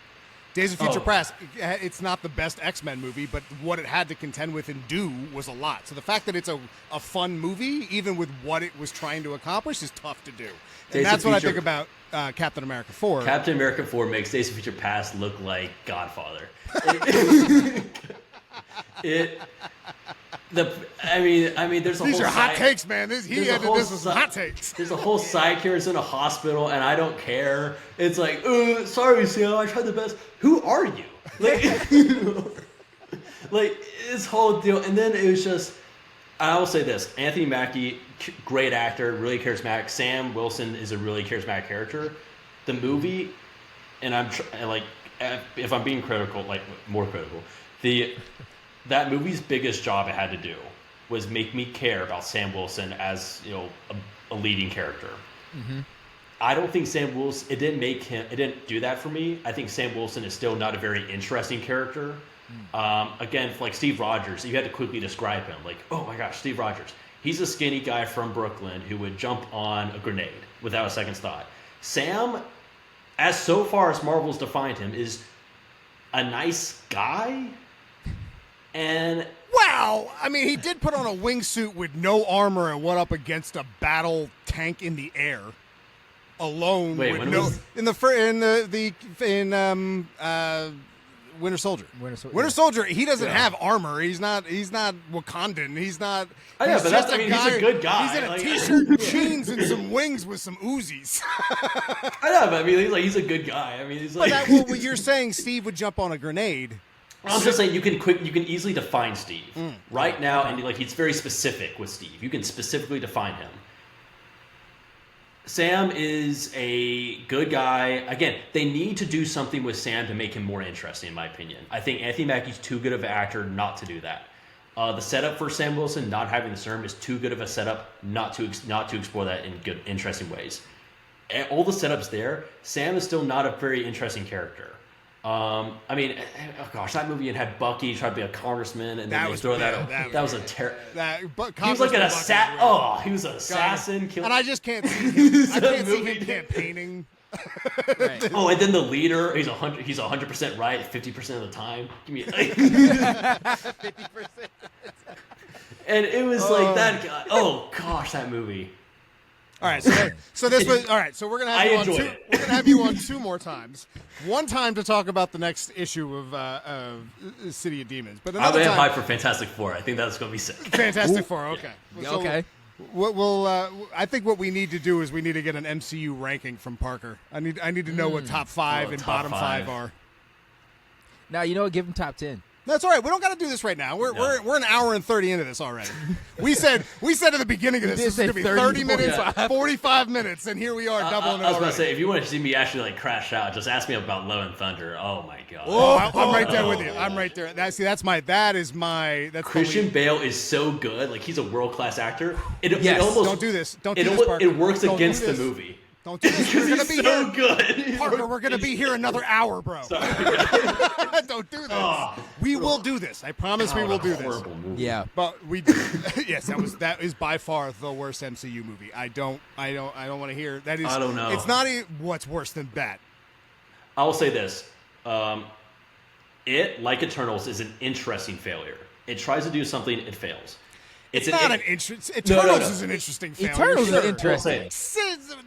[SPEAKER 2] Days of Future Past, it's not the best X-Men movie, but what it had to contend with and do was a lot. So the fact that it's a fun movie, even with what it was trying to accomplish, is tough to do. And that's what I think about Captain America 4.
[SPEAKER 5] Captain America 4 makes Days of Future Past look like Godfather. I mean, there's a
[SPEAKER 2] These
[SPEAKER 5] whole
[SPEAKER 2] are hot takes, man. He edited this with some hot takes.
[SPEAKER 5] There's a whole side character in a hospital, and I don't care. It's like, sorry, Sam, I tried the best. Who are you? Like, like this whole deal. And then it was just, I will say this: Anthony Mackie, great actor, really charismatic. Sam Wilson is a really charismatic character. The movie, and if I'm being critical, like more critical, that movie's biggest job it had to do was make me care about Sam Wilson as a leading character. Mm-hmm. I don't think Sam Wilson. It didn't do that for me. I think Sam Wilson is still not a very interesting character. Again, like Steve Rogers, you had to quickly describe him. Like, oh my gosh, Steve Rogers. He's a skinny guy from Brooklyn who would jump on a grenade without a second's thought. Sam, so far as Marvel's defined him, is a nice guy. And
[SPEAKER 2] wow, I mean, he did put on a wingsuit with no armor and went up against a battle tank in the air, alone.
[SPEAKER 5] Wait,
[SPEAKER 2] with
[SPEAKER 5] when
[SPEAKER 2] no
[SPEAKER 5] was...
[SPEAKER 2] in Winter Soldier. Winter Soldier. He doesn't have armor. He's not Wakandan. He's not.
[SPEAKER 5] Oh, yeah, but
[SPEAKER 2] just
[SPEAKER 5] he's a good guy.
[SPEAKER 2] He's in a t-shirt and jeans and some wings with some Uzis.
[SPEAKER 5] I know, but I mean, he's a good guy. I mean, he's like.
[SPEAKER 2] But what you're saying, Steve would jump on a grenade.
[SPEAKER 5] I'm just saying you can easily define Steve right now, and like he's very specific with Steve. You can specifically define him. Sam is a good guy. Again, they need to do something with Sam to make him more interesting, in my opinion. I think Anthony Mackie's too good of an actor not to do that. The setup for Sam Wilson not having the serum is too good of a setup not to explore that in good, interesting ways. And all the setups there, Sam is still not a very interesting character. I mean, oh gosh, that movie had Bucky try to be a congressman, and then they throw that was a terrible. He was like an assassin. Oh, he was an assassin.
[SPEAKER 2] And I just can't see him. I can't see him campaigning.
[SPEAKER 4] Right.
[SPEAKER 5] Oh, and then the leader, he's 100% right 50% of the time. Give me 50%. And it was like that guy. Oh gosh, that movie.
[SPEAKER 2] All right, so this was all right. So we're gonna have you on 2 more times. One time to talk about the next issue of City of Demons, but another time.
[SPEAKER 5] I'm hyped for Fantastic Four. I think that's gonna be sick.
[SPEAKER 2] Fantastic Four. Okay. So
[SPEAKER 4] okay.
[SPEAKER 2] I think what we need to do is we need to get an MCU ranking from Parker. I need to know what top 5 and
[SPEAKER 5] top
[SPEAKER 2] bottom
[SPEAKER 5] 5
[SPEAKER 2] are.
[SPEAKER 4] Now you know what? Give him top 10.
[SPEAKER 2] That's all right. We don't got to do this right now. We're an hour and 30 into this already. We said at the beginning of this is going to be 30 minutes, 45 minutes, and here we are doubling it.
[SPEAKER 5] I was about to say, if you want to see me actually like crash out, just ask me about Love and Thunder. Oh my god.
[SPEAKER 2] Oh, I'm right there with you. I'm right there. That's
[SPEAKER 5] Christian Bale is so good. Like he's a world class actor.
[SPEAKER 2] Don't do this. Don't do this, Parker.
[SPEAKER 5] It works
[SPEAKER 2] Don't
[SPEAKER 5] against
[SPEAKER 2] do
[SPEAKER 5] the movie.
[SPEAKER 2] Don't do this. We're going to be
[SPEAKER 5] so
[SPEAKER 2] here.
[SPEAKER 5] good.
[SPEAKER 2] Parker, we're going to be here another hour, bro. Don't do this. We will do this. I promise we will do this.
[SPEAKER 5] Movie.
[SPEAKER 4] Yeah.
[SPEAKER 2] But yes, that is by far the worst MCU movie. I don't want to hear that.
[SPEAKER 5] I don't know.
[SPEAKER 2] It's not what's worse than that.
[SPEAKER 5] I will say this. It, like Eternals, is an interesting failure. It tries to do something, it fails.
[SPEAKER 2] It's not an interesting. Eternals is an interesting failure.
[SPEAKER 4] Eternals
[SPEAKER 2] sure.
[SPEAKER 4] is interesting.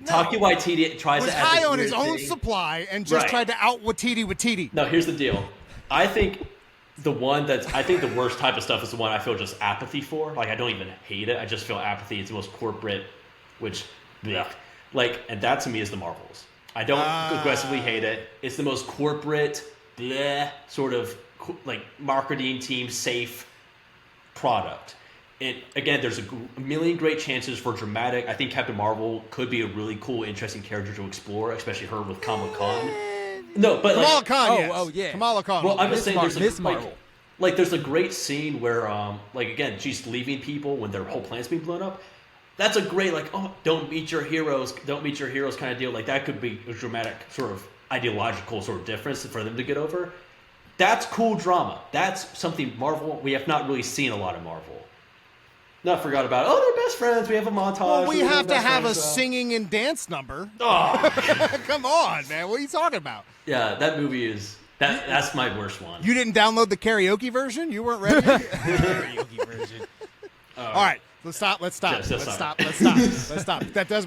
[SPEAKER 5] Taki Waititi tries
[SPEAKER 2] was
[SPEAKER 5] to add
[SPEAKER 2] high
[SPEAKER 5] this
[SPEAKER 2] on his
[SPEAKER 5] weird
[SPEAKER 2] own
[SPEAKER 5] thing.
[SPEAKER 2] supply and just
[SPEAKER 5] Right.
[SPEAKER 2] tried to out Waititi with Titi.
[SPEAKER 5] No, here's the deal. I think the worst type of stuff is the one I feel just apathy for. Like, I don't even hate it. I just feel apathy. It's the most corporate, which, blech. Like, and that to me is the Marvels. I don't aggressively hate it. It's the most corporate, bleh, sort of like marketing team safe product. Again, there's a million great chances for dramatic. I think Captain Marvel could be a really cool, interesting character to explore, especially her with Kamala Khan. No, but
[SPEAKER 2] Kamala
[SPEAKER 5] like,
[SPEAKER 2] Khan. Yes.
[SPEAKER 4] oh, yeah.
[SPEAKER 2] Kamala Khan.
[SPEAKER 5] well, I'm just saying there's
[SPEAKER 4] Miss
[SPEAKER 5] a,
[SPEAKER 4] Marvel.
[SPEAKER 5] like there's a great scene where like again she's leaving people when their whole plan's being blown up. That's a great like don't meet your heroes kind of deal. Like that could be a dramatic sort of ideological sort of difference for them to get over. That's cool drama. That's something Marvel we have not really seen a lot of Marvel. Not forgot about. They're best friends. We have a montage.
[SPEAKER 2] Well, we
[SPEAKER 5] They're
[SPEAKER 2] have to
[SPEAKER 5] best
[SPEAKER 2] have a
[SPEAKER 5] friends,
[SPEAKER 2] singing and dance number.
[SPEAKER 5] Oh,
[SPEAKER 2] Come on, man. What are you talking about?
[SPEAKER 5] yeah, that movie is that's my worst one.
[SPEAKER 2] You didn't download the karaoke version? You weren't ready?
[SPEAKER 4] Karaoke version.
[SPEAKER 2] All right. Let's stop. Let's stop.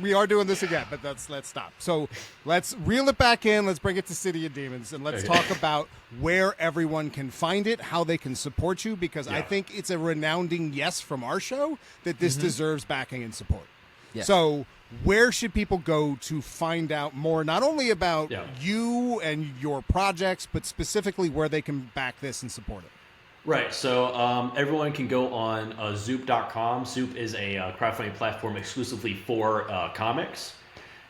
[SPEAKER 2] We are doing this again, but let's stop. So let's reel it back in. Let's bring it to City of Demons, and let's talk about where everyone can find it, how they can support you, because I think it's a resounding yes from our show that this deserves backing and support.
[SPEAKER 4] Yeah.
[SPEAKER 2] So where should people go to find out more, not only about you and your projects, but specifically where they can back this and support it?
[SPEAKER 5] Right, so everyone can go on Zoop.com. Zoop is a crowdfunding platform exclusively for comics.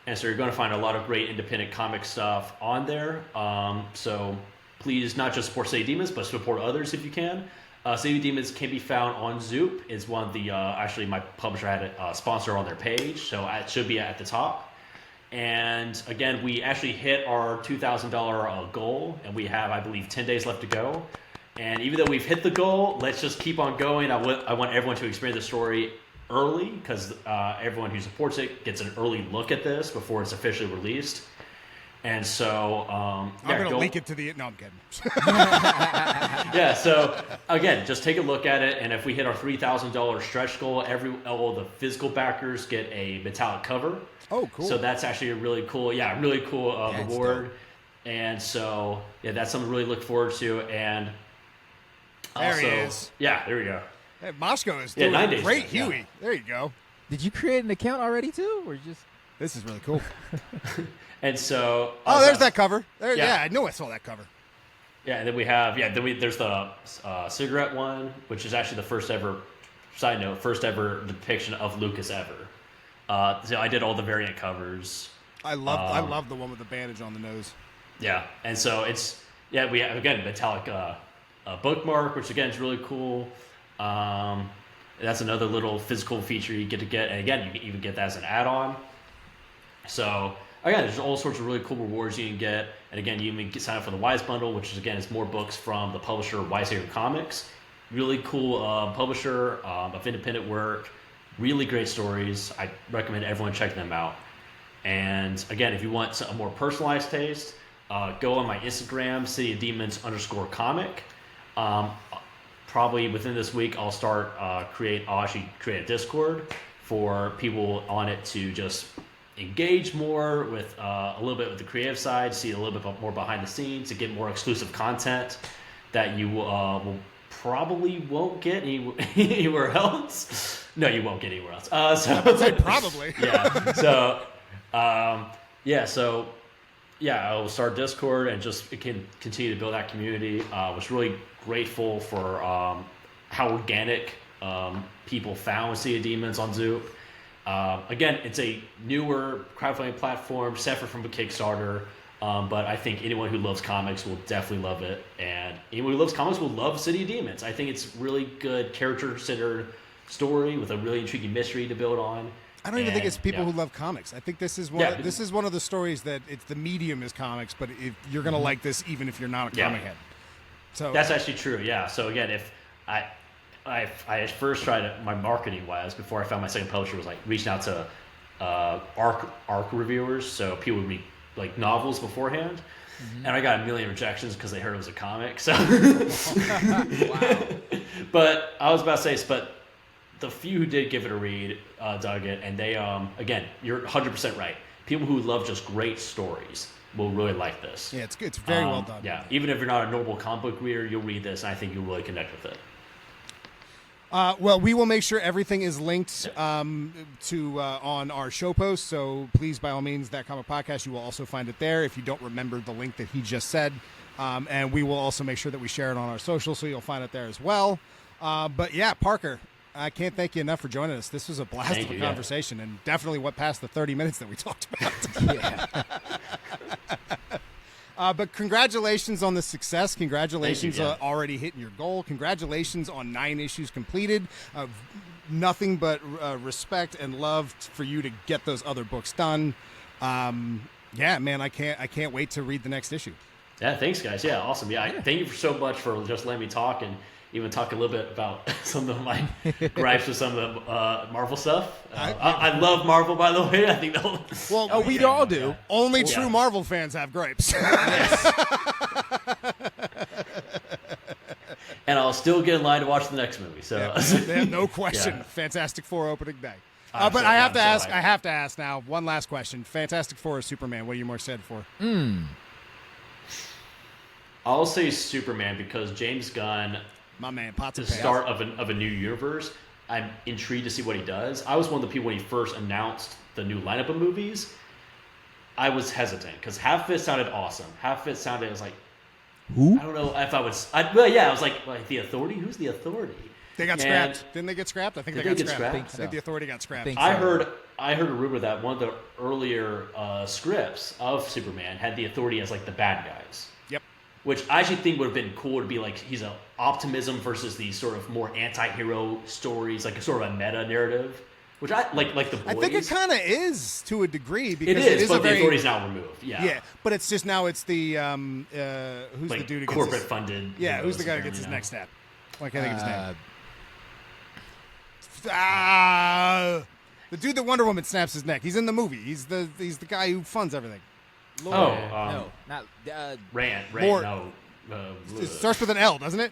[SPEAKER 5] And so you're going to find a lot of great independent comic stuff on there. So please not just support City Demons, but support others if you can. City Demons can be found on Zoop. It's one of the, actually my publisher had a sponsor on their page, so it should be at the top. And again, we actually hit our $2,000 goal, and we have, I believe, 10 days left to go. And even though we've hit the goal, let's just keep on going. I want everyone to experience the story early because everyone who supports it gets an early look at this before it's officially released. And so,
[SPEAKER 2] I'm going to leak it to the... No, I'm kidding.
[SPEAKER 5] Yeah, so again, just take a look at it. And if we hit our $3,000 stretch goal, all the physical backers get a metallic cover.
[SPEAKER 2] Oh, cool.
[SPEAKER 5] So that's actually a really cool reward.
[SPEAKER 4] dope.
[SPEAKER 5] And so, yeah, that's something to really look forward to. And
[SPEAKER 2] There
[SPEAKER 5] also,
[SPEAKER 2] he is.
[SPEAKER 5] Yeah, there we go.
[SPEAKER 2] Hey, Moscow is
[SPEAKER 5] Yeah,
[SPEAKER 2] doing
[SPEAKER 5] 9 days
[SPEAKER 2] great,
[SPEAKER 5] ago, yeah.
[SPEAKER 2] Huey. There you go.
[SPEAKER 4] Did you create an account already too, or just?
[SPEAKER 2] This is really cool.
[SPEAKER 5] And so,
[SPEAKER 2] Oh, there's that cover. There,
[SPEAKER 5] Yeah.
[SPEAKER 2] yeah, I knew I saw that cover.
[SPEAKER 5] Yeah, and then we have there's the cigarette one, which is actually the first ever depiction of Lucas ever. So I did all the variant covers.
[SPEAKER 2] I love the one with the bandage on the nose.
[SPEAKER 5] Yeah, and so we have again metallic bookmark, which again is really cool. That's another little physical feature you get to get, and again you can even get that as an add-on. So again, there's all sorts of really cool rewards you can get, and again you can sign up for the Wise Bundle, which is again is more books from the publisher Wise Comics. Really cool publisher of independent work, really great stories. I recommend everyone check them out. And again, if you want a more personalized taste, go on my Instagram, cityofdemons_comic. Probably within this week, I'll actually create a Discord for people on it to just engage more with a little bit with the creative side, see a little bit more behind the scenes, to get more exclusive content that you will probably won't get anywhere else. No, you won't get anywhere else.
[SPEAKER 2] I would say probably.
[SPEAKER 5] Yeah. So, I will start Discord and just continue to build that community. Was really grateful for how organic people found Sea of Demons on Zoop. Again, it's a newer crowdfunding platform, separate from a Kickstarter. But I think anyone who loves comics will definitely love it, and anyone who loves comics will love City of Demons. I think it's really good character-centered story with a really intriguing mystery to build on.
[SPEAKER 2] I don't even think it's people
[SPEAKER 5] yeah.
[SPEAKER 2] who love comics. I think this is one.
[SPEAKER 5] Yeah.
[SPEAKER 2] This is one of the stories that it's the medium is comics, but if you're gonna like this, even if you're not a comic head. So
[SPEAKER 5] That's actually true. Yeah. So again, if I first tried it, my marketing wise before I found my second publisher was like reaching out to arc reviewers, so people would read like novels beforehand, and I got a million rejections because they heard it was a comic. So,
[SPEAKER 4] Wow.
[SPEAKER 5] but I was about to say, but the few who did give it a read dug it, and they again, you're 100% right. People who love just great stories will really like this.
[SPEAKER 2] yeah, it's very well done.
[SPEAKER 5] Yeah, even if you're not a normal comic book reader, you'll read this, and I think you'll really connect with it.
[SPEAKER 2] Well, we will make sure everything is linked to on our show post. So please, by all means, That Comic Podcast, you will also find it there if you don't remember the link that he just said. And we will also make sure that we share it on our social, so you'll find it there as well. But yeah, Parker, I can't thank you enough for joining us. This was a blast of a conversation, and definitely went past the 30 minutes that we talked about.
[SPEAKER 4] Yeah.
[SPEAKER 2] But congratulations on the success. Congratulations
[SPEAKER 5] Thank you,
[SPEAKER 2] already hitting your goal. Congratulations on 9 issues completed. Nothing but respect and love for you to get those other books done. Yeah, man, I can't wait to read the next issue.
[SPEAKER 5] Yeah, thanks, guys. Yeah, awesome. Yeah, thank you so much for just letting me talk and even talk a little bit about some of my gripes with some of the Marvel stuff. I love Marvel, by the way. I think the whole...
[SPEAKER 2] Well,
[SPEAKER 4] we all do.
[SPEAKER 2] Only true Marvel fans have gripes.
[SPEAKER 5] And I'll still get in line to watch the next movie. So
[SPEAKER 2] no question.
[SPEAKER 5] Yeah.
[SPEAKER 2] Fantastic Four opening day.
[SPEAKER 5] I'm
[SPEAKER 2] But
[SPEAKER 5] so-
[SPEAKER 2] I have
[SPEAKER 5] I'm
[SPEAKER 2] to
[SPEAKER 5] so
[SPEAKER 2] ask.
[SPEAKER 5] hyped.
[SPEAKER 2] I have to ask now. One last question. Fantastic Four or Superman? What are you more excited for?
[SPEAKER 5] I'll say Superman because James Gunn,
[SPEAKER 2] My man, Pots
[SPEAKER 5] the
[SPEAKER 2] and Pans.
[SPEAKER 5] start of a new universe, I'm intrigued to see what he does. I was one of the people when he first announced the new lineup of movies. I was hesitant because half of it sounded awesome. Half of it sounded, I was like,
[SPEAKER 4] Who?
[SPEAKER 5] I don't know if I was. I was like the Authority. Who's the Authority?
[SPEAKER 2] They got
[SPEAKER 5] And-
[SPEAKER 2] scrapped. Didn't they get scrapped? I think
[SPEAKER 5] Did
[SPEAKER 2] they
[SPEAKER 5] they
[SPEAKER 2] got
[SPEAKER 5] get
[SPEAKER 2] scrapped.
[SPEAKER 5] scrapped?
[SPEAKER 2] I think the Authority got scrapped.
[SPEAKER 4] think
[SPEAKER 5] I heard a rumor that one of the earlier scripts of Superman had the Authority as like the bad guys,
[SPEAKER 2] Yep.
[SPEAKER 5] which I actually think would have been cool to be like he's a optimism versus these sort of more anti-hero stories, like a sort of a meta narrative, which I like the Boys.
[SPEAKER 2] I think it kind of is to a degree because
[SPEAKER 5] it is,
[SPEAKER 2] a
[SPEAKER 5] but
[SPEAKER 2] very,
[SPEAKER 5] the Authority's now removed. Yeah,
[SPEAKER 2] Yeah, but it's just now it's the who's
[SPEAKER 5] like
[SPEAKER 2] the dude who gets
[SPEAKER 5] corporate
[SPEAKER 2] his,
[SPEAKER 5] funded.
[SPEAKER 2] Yeah, who's the guy who gets his neck stabbed? Why can't I think of his name? The dude that Wonder Woman snaps his neck. He's in the movie. He's the guy who funds everything.
[SPEAKER 5] Oh,
[SPEAKER 4] No, not
[SPEAKER 5] Rand.
[SPEAKER 2] Lord.
[SPEAKER 5] No.
[SPEAKER 2] It starts with an L, doesn't it?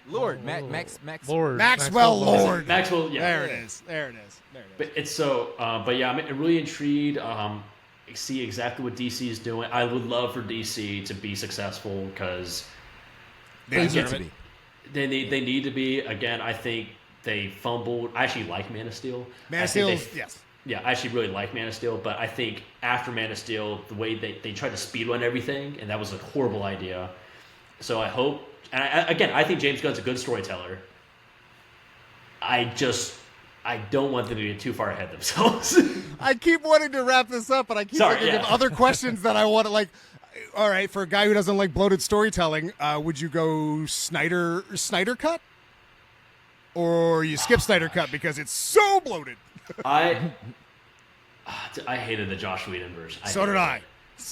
[SPEAKER 4] Lord. Max.
[SPEAKER 3] Lord.
[SPEAKER 2] Maxwell Lord.
[SPEAKER 5] Maxwell. Yeah.
[SPEAKER 2] There it is.
[SPEAKER 5] But it's so. But yeah, I'm really intrigued. See exactly what DC is doing. I would love for DC to be successful because
[SPEAKER 2] They deserve it.
[SPEAKER 5] they need to be. Again, I think they fumbled. I actually like Man of Steel.
[SPEAKER 2] Man
[SPEAKER 5] I
[SPEAKER 2] of
[SPEAKER 5] think
[SPEAKER 2] Steel, yes.
[SPEAKER 5] Yeah, I actually really like Man of Steel, but I think after Man of Steel, the way they tried to speedrun everything, and that was a horrible idea. So I hope, and I think James Gunn's a good storyteller. I don't want them to get too far ahead themselves.
[SPEAKER 2] I keep wanting to wrap this up, but I keep thinking of other questions that I want to like. All right, for a guy who doesn't like bloated storytelling, would you go Snyder cut, or you skip Snyder cut because it's so bloated?
[SPEAKER 5] I hated the Josh Whedon version.
[SPEAKER 2] So did I.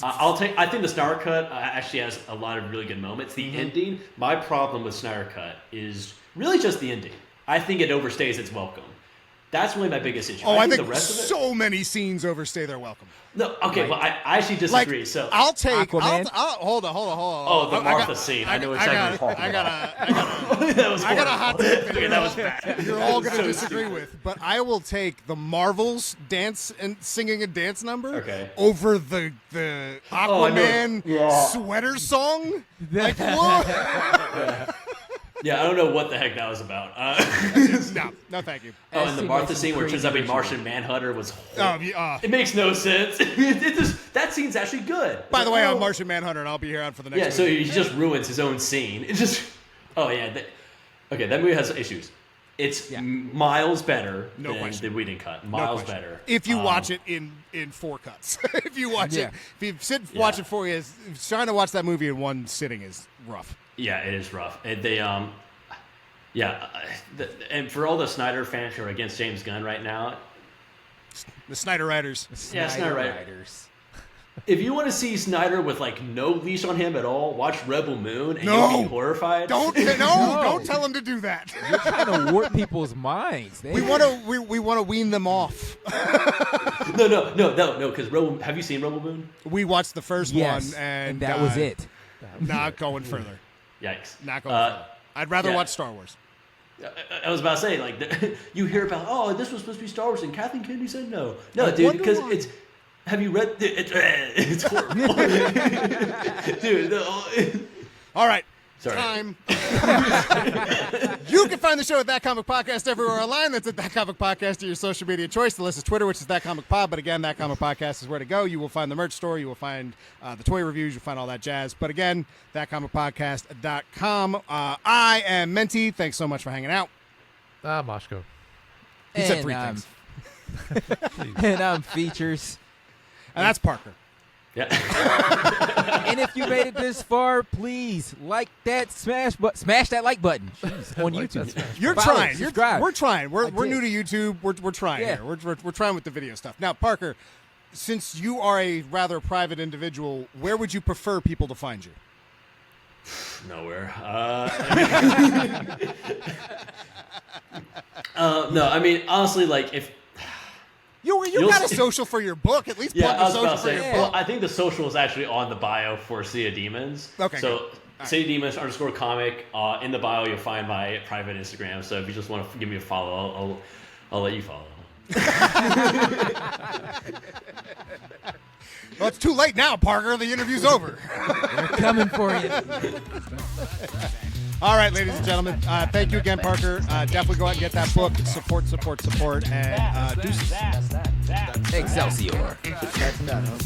[SPEAKER 5] I think the Snyder Cut actually has a lot of really good moments. The ending, my problem with Snyder Cut is really just the ending. I think it overstays its welcome. That's really my biggest issue.
[SPEAKER 2] Oh, I think
[SPEAKER 5] the rest of it.
[SPEAKER 2] so many scenes overstay their welcome.
[SPEAKER 5] No, okay, well, I actually disagree.
[SPEAKER 2] Like,
[SPEAKER 5] so
[SPEAKER 2] I'll take.
[SPEAKER 4] Aquaman?
[SPEAKER 2] Hold on.
[SPEAKER 5] Oh, the Martha scene. I know exactly what you're talking about. That was
[SPEAKER 2] I got a hot take.
[SPEAKER 5] Okay, that was bad.
[SPEAKER 2] You're all going to
[SPEAKER 5] So
[SPEAKER 2] disagree
[SPEAKER 5] stupid.
[SPEAKER 2] with, but I will take the Marvels dance and singing a dance number
[SPEAKER 5] Okay.
[SPEAKER 2] over the
[SPEAKER 5] Oh, I know.
[SPEAKER 2] Aquaman sweater song. Like what?
[SPEAKER 5] Yeah, I don't know what the heck that was about.
[SPEAKER 2] No, thank you.
[SPEAKER 5] Oh, and the
[SPEAKER 4] Seemed
[SPEAKER 5] Martha
[SPEAKER 4] like some
[SPEAKER 5] scene where it turns
[SPEAKER 4] crazy
[SPEAKER 5] out to be
[SPEAKER 4] ritual.
[SPEAKER 5] Martian Manhunter was
[SPEAKER 2] Oh,
[SPEAKER 5] horrible. It makes no sense. That scene's actually good.
[SPEAKER 2] by the way,
[SPEAKER 5] Oh.
[SPEAKER 2] I'm Martian Manhunter, and I'll be here on for the next.
[SPEAKER 5] Yeah, so
[SPEAKER 2] movie.
[SPEAKER 5] he just ruins his own scene. It just. Oh yeah. Okay, that movie has issues. It's miles better
[SPEAKER 2] No
[SPEAKER 5] than
[SPEAKER 2] question.
[SPEAKER 5] the Whedon cut.
[SPEAKER 2] No
[SPEAKER 5] Miles
[SPEAKER 2] question.
[SPEAKER 5] better.
[SPEAKER 2] If you watch it in 4 cuts, if you watch it, if you sit and watch it 4 years, trying to watch that movie in one sitting is rough.
[SPEAKER 5] Yeah, it is rough. And they and for all the Snyder fans who are against James Gunn right now,
[SPEAKER 2] The Snyder Writers.
[SPEAKER 5] Yeah, Snyder
[SPEAKER 4] Writers.
[SPEAKER 5] If you want to see Snyder with like no leash on him at all, watch Rebel Moon and
[SPEAKER 2] No.
[SPEAKER 5] you'll be horrified.
[SPEAKER 2] Don't tell him to do that.
[SPEAKER 4] You're trying to warp people's minds.
[SPEAKER 2] We want to wean them off.
[SPEAKER 5] No. Because have you seen Rebel Moon?
[SPEAKER 2] We watched the first
[SPEAKER 4] Yes,
[SPEAKER 2] one, and
[SPEAKER 4] that was it.
[SPEAKER 2] Not going further.
[SPEAKER 5] Yikes.
[SPEAKER 2] Not going further. I'd rather watch Star Wars.
[SPEAKER 5] I was about to say, like, you hear about, this was supposed to be Star Wars, and Kathleen Kennedy said no. No, dude, because it's. Have you read? It's horrible, dude.
[SPEAKER 2] All right.
[SPEAKER 5] Sorry.
[SPEAKER 2] Time. You can find the show at That Comic Podcast everywhere online. That's at That Comic Podcast to your social media choice. The list is Twitter, which is That Comic Pod. But again, That Comic Podcast is where to go. You will find the merch store. You will find the toy reviews. You'll find all that jazz. But again, ThatComicPodcast.com. I am Menti. Thanks so much for hanging out.
[SPEAKER 3] Moshko.
[SPEAKER 2] He said 3 things.
[SPEAKER 4] And I'm Features.
[SPEAKER 2] And that's Parker.
[SPEAKER 5] Yeah.
[SPEAKER 4] And if you made it this far, please like that, smash that like button. Jeez, on YouTube.
[SPEAKER 2] You're
[SPEAKER 4] Follow,
[SPEAKER 2] trying.
[SPEAKER 4] subscribe.
[SPEAKER 2] We're trying. We're
[SPEAKER 4] did.
[SPEAKER 2] new to YouTube. We're trying
[SPEAKER 4] Yeah.
[SPEAKER 2] here. We're trying with the video stuff. Now, Parker, since you are a rather private individual, where would you prefer people to find you?
[SPEAKER 5] Nowhere. No, I mean, honestly, like, if...
[SPEAKER 2] You got a social for your book. At least plug
[SPEAKER 5] I
[SPEAKER 2] the
[SPEAKER 5] was
[SPEAKER 2] social
[SPEAKER 5] about to
[SPEAKER 2] for
[SPEAKER 5] say,
[SPEAKER 2] your
[SPEAKER 5] well,
[SPEAKER 2] book.
[SPEAKER 5] I think the social is actually on the bio for Sea of Demons.
[SPEAKER 2] Okay,
[SPEAKER 5] so
[SPEAKER 2] good. All
[SPEAKER 5] Sea of Demons _comic. In the bio, you'll find my private Instagram. So if you just want to give me a follow, I'll let you follow.
[SPEAKER 2] Well, it's too late now, Parker. The interview's over.
[SPEAKER 4] We're coming for you.
[SPEAKER 2] All right, ladies and gentlemen. Thank you again, Parker. Definitely go out and get that book. Support. And deuces.
[SPEAKER 4] Excelsior.
[SPEAKER 6] That's that, huh?